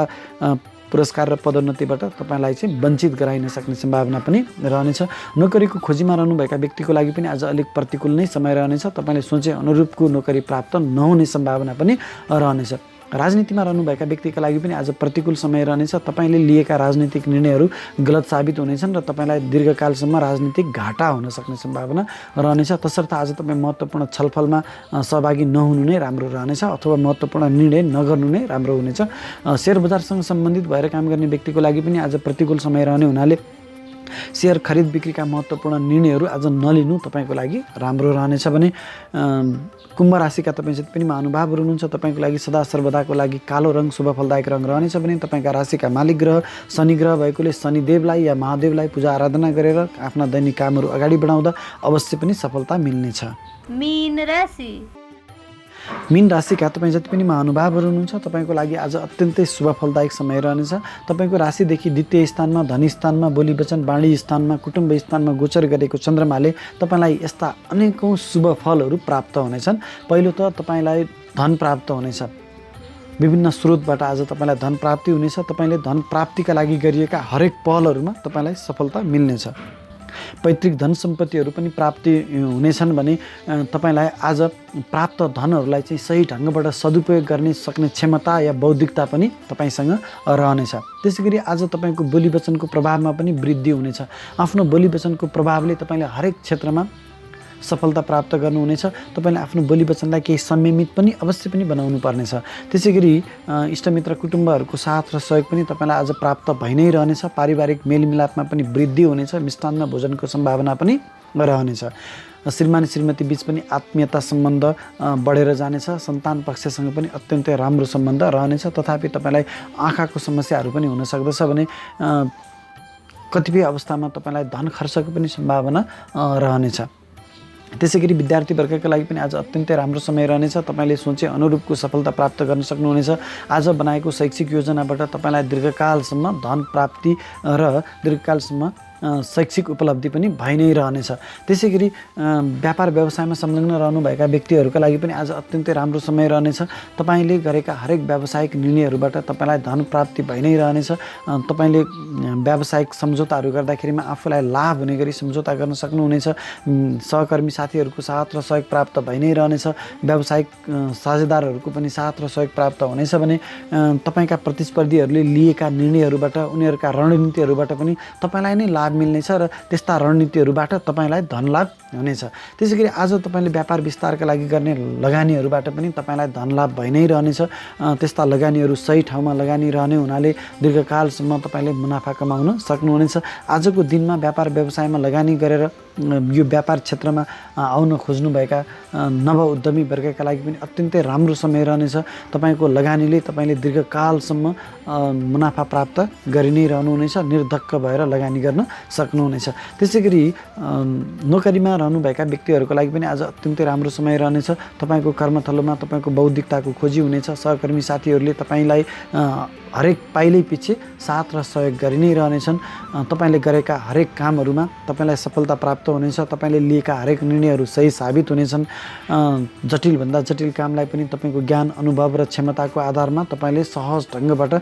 पुरस्कार र पदोन्नतिबाट तपाईँलाई चाहिँ वञ्चित गराइन सक्ने सम्भावना पनि रहनेछ। नोकरीको खोजीमा रहनुभएका व्यक्तिको लागि पनि आज अलिक प्रतिकूल नै समय रहनेछ। तपाईँले सोचे अनुरूपको नोकरी प्राप्त नहुने सम्भावना पनि रहनेछ। राजनीतिमा रहनुभएका व्यक्तिका लागि पनि आज प्रतिकूल समय रहनेछ। तपाईँले लिएका राजनीतिक निर्णयहरू गलत साबित हुनेछन् र तपाईँलाई दीर्घकालसम्म राजनीतिक घाटा हुन सक्ने सम्भावना रहनेछ। तसर्थ आज तपाईँ महत्त्वपूर्ण छलफलमा सहभागी नहुनु नै राम्रो रहनेछ अथवा महत्त्वपूर्ण निर्णय नगर्नु नै राम्रो हुनेछ। सेयर बजारसँग सम्बन्धित भएर काम गर्ने व्यक्तिको लागि पनि आज प्रतिकूल समय रहने हुनाले सेयर खरिद बिक्रीका महत्त्वपूर्ण निर्णयहरू आज नलिनु तपाईँको लागि राम्रो रहनेछ भने कुम्भ राशिका तपाईँ जति पनि महानुभावहरू हुनुहुन्छ तपाईँको लागि सदा सर्वदाको लागि कालो रङ शुभ फलदायक रङ रहनेछ भने तपाईँका राशिका मालिक ग्रह शनि ग्रह भएकोले शनिदेवलाई या महादेवलाई पूजा आराधना गरेर आफ्ना दैनिक कामहरू अगाडि बढाउँदा अवश्य पनि सफलता मिल्नेछ। मीन राशि मीन राशिका तपाईँ जति पनि महानुभावहरू हुनुहुन्छ तपाईँको लागि आज अत्यन्तै शुभ फलदायक समय रहनेछ। तपाईँको राशिदेखि द्वितीय स्थानमा, धनी स्थानमा, बोली वचन वाणी स्थानमा, कुटुम्ब स्थानमा गोचर गरेको चन्द्रमाले तपाईँलाई यस्ता अनेकौँ शुभ फलहरू प्राप्त हुनेछन्। पहिलो त तपाईँलाई धन प्राप्त हुनेछ। विभिन्न स्रोतबाट आज तपाईँलाई धन प्राप्ति हुनेछ। तपाईँले धन प्राप्तिका लागि गरिएका हरेक पहलहरूमा तपाईँलाई सफलता मिल्नेछ। पैतृक धन सम्पत्तिहरू पनि प्राप्ति हुनेछन् भने तपाईँलाई आज प्राप्त धनहरूलाई चाहिँ सही ढङ्गबाट सदुपयोग गर्ने सक्ने क्षमता या बौद्धिकता पनि तपाईँसँग रहनेछ। त्यसै गरी आज तपाईँको बोली वचनको प्रभावमा पनि वृद्धि हुनेछ। आफ्नो बोली वचनको प्रभावले तपाईँले हरेक क्षेत्रमा सफलता प्राप्त गर्नुहुनेछ। तपाईँले आफ्नो बोली वचनलाई केही संयमित पनि अवश्य पनि बनाउनु पर्नेछ। त्यसै गरी इष्टमित्र कुटुम्बहरूको साथ र सहयोग पनि तपाईँलाई आज प्राप्त भइ नै रहनेछ। पारिवारिक मेलमिलापमा पनि वृद्धि हुनेछ। मिष्टान्न भोजनको सम्भावना पनि रहनेछ। श्रीमान श्रीमती बीच पनि आत्मीयता सम्बन्ध बढेर जानेछ। सन्तान पक्षसँग पनि अत्यन्तै राम्रो सम्बन्ध रहनेछ। तथापि तपाईँलाई आँखाको समस्याहरू पनि हुन सक्दछ भने कतिपय अवस्थामा तपाईँलाई धन खर्चको पनि सम्भावना रहनेछ। त्यसै गरी विद्यार्थी वर्गका लागि पनि आज अत्यन्तै राम्रो समय रहनेछ। तपाईँले सोचे अनुरूपको सफलता प्राप्त गर्न सक्नुहुनेछ। आज बनाएको शैक्षिक योजनाबाट तपाईँलाई दीर्घकालसम्म धन प्राप्ति र दीर्घकालसम्म शैक्षिक उपलब्धि पनि भइ नै रहनेछ। त्यसै गरी व्यापार व्यवसायमा संलग्न रहनुभएका व्यक्तिहरूका लागि पनि आज अत्यन्तै राम्रो समय रहनेछ। तपाईँले गरेका हरेक व्यावसायिक निर्णयहरूबाट तपाईँलाई धन प्राप्ति भइ नै रहनेछ। तपाईँले व्यावसायिक सम्झौताहरू गर्दाखेरिमा आफूलाई लाभ हुने गरी सम्झौता गर्न सक्नुहुनेछ। सहकर्मी साथीहरूको साथ र सहयोग प्राप्त भइ नै रहनेछ। व्यावसायिक साझेदारहरूको पनि साथ र सहयोग प्राप्त हुनेछ भने तपाईँका प्रतिस्पर्धीहरूले लिएका निर्णयहरूबाट उनीहरूका रणनीतिहरूबाट पनि तपाईँलाई नै लाभ मिल्नेछ र त्यस्ता रणनीतिहरूबाट तपाईँलाई धन लाभ हुनेछ। त्यसै गरी आज तपाईँले व्यापार विस्तारका लागि गर्ने लगानीहरूबाट पनि तपाईँलाई धन लाभ भइ नै रहनेछ। त्यस्ता लगानीहरू सही ठाउँमा लगानी रहने हुनाले दीर्घकालसम्म तपाईँले मुनाफा कमाउन सक्नुहुनेछ। आजको दिनमा व्यापार व्यवसायमा लगानी गरेर यो व्यापार क्षेत्रमा आउन खोज्नुभएका नव उद्यमी वर्गका लागि पनि अत्यन्तै राम्रो समय रहनेछ। तपाईँको लगानीले तपाईँले दीर्घकालसम्म मुनाफा प्राप्त गरि नै रहनुहुनेछ। निर्धक्क भएर लगानी गर्न सक्नुहुनेछ। त्यसै गरी नोकरीमा रहनुभएका व्यक्तिहरूको लागि पनि आज अत्यन्तै राम्रो समय रहनेछ। तपाईँको कर्मथलोमा तपाईँको बौद्धिकताको खोजी हुनेछ। सहकर्मी साथीहरूले तपाईँलाई हरेक पाइलै पछि साथ र सहयोग गरि नै रहनेछन्। तपाईँले गरेका हरेक कामहरूमा तपाईँलाई सफलता प्राप्त हुनेछ। तपाईँले लिएका हरेक निर्णयहरू सही साबित हुनेछन्। जटिलभन्दा जटिल कामलाई पनि तपाईँको ज्ञान अनुभव र क्षमताको आधारमा तपाईँले सहज ढङ्गबाट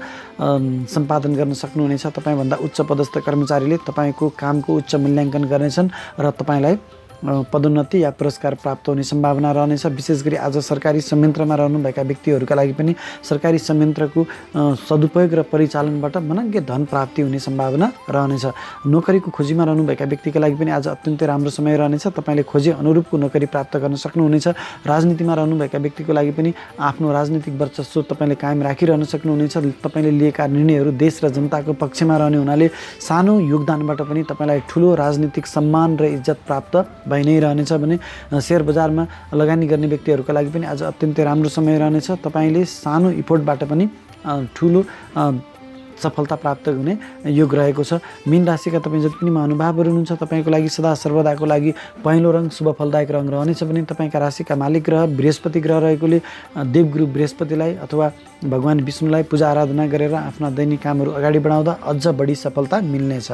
सम्पादन गर्न सक्नुहुनेछ। तपाईँभन्दा उच्च पदस्थ कर्मचारीले तपाईँको कामको उच्च मूल्याङ्कन गर्नेछन् र तपाईँलाई पदोन्नति या पुरस्कार प्राप्त हुने सम्भावना रहनेछ। विशेष गरी आज सरकारी संयन्त्रमा रहनुभएका व्यक्तिहरूका लागि पनि सरकारी संयन्त्रको सदुपयोग र परिचालनबाट मनग्गे धन प्राप्ति हुने सम्भावना रहनेछ। नोकरीको खोजीमा रहनुभएका व्यक्तिका लागि पनि आज अत्यन्तै राम्रो समय रहनेछ। तपाईँले खोजे अनुरूपको नोकरी प्राप्त गर्न सक्नुहुनेछ। राजनीतिमा रहनुभएका व्यक्तिको लागि पनि आफ्नो राजनीतिक वर्चस्व तपाईँले कायम राखिरहन सक्नुहुनेछ। तपाईँले लिएका निर्णयहरू देश र जनताको पक्षमा रहने हुनाले सानो योगदानबाट पनि तपाईँलाई ठुलो राजनीतिक सम्मान र इज्जत प्राप्त भइ नै रहनेछ भने शेयर बजारमा लगानी गर्ने व्यक्तिहरूका लागि पनि आज अत्यन्तै राम्रो समय रहनेछ। तपाईँले सानो इफोर्टबाट पनि ठुलो सफलता प्राप्त हुने योग रहेको छ। मीन राशिका तपाईँ जति पनि महानुभावहरू हुनुहुन्छ तपाईँको लागि सदा सर्वदाको लागि पहेँलो रङ शुभ फलदायक रङ रहनेछ भने तपाईँका राशिका मालिक ग्रह बृहस्पति ग्रह रहेकोले देवगुरु बृहस्पतिलाई अथवा भगवान विष्णुलाई पूजा आराधना गरेर आफ्ना दैनिक कामहरू अगाडि बढाउँदा अझ बढी सफलता मिल्नेछ।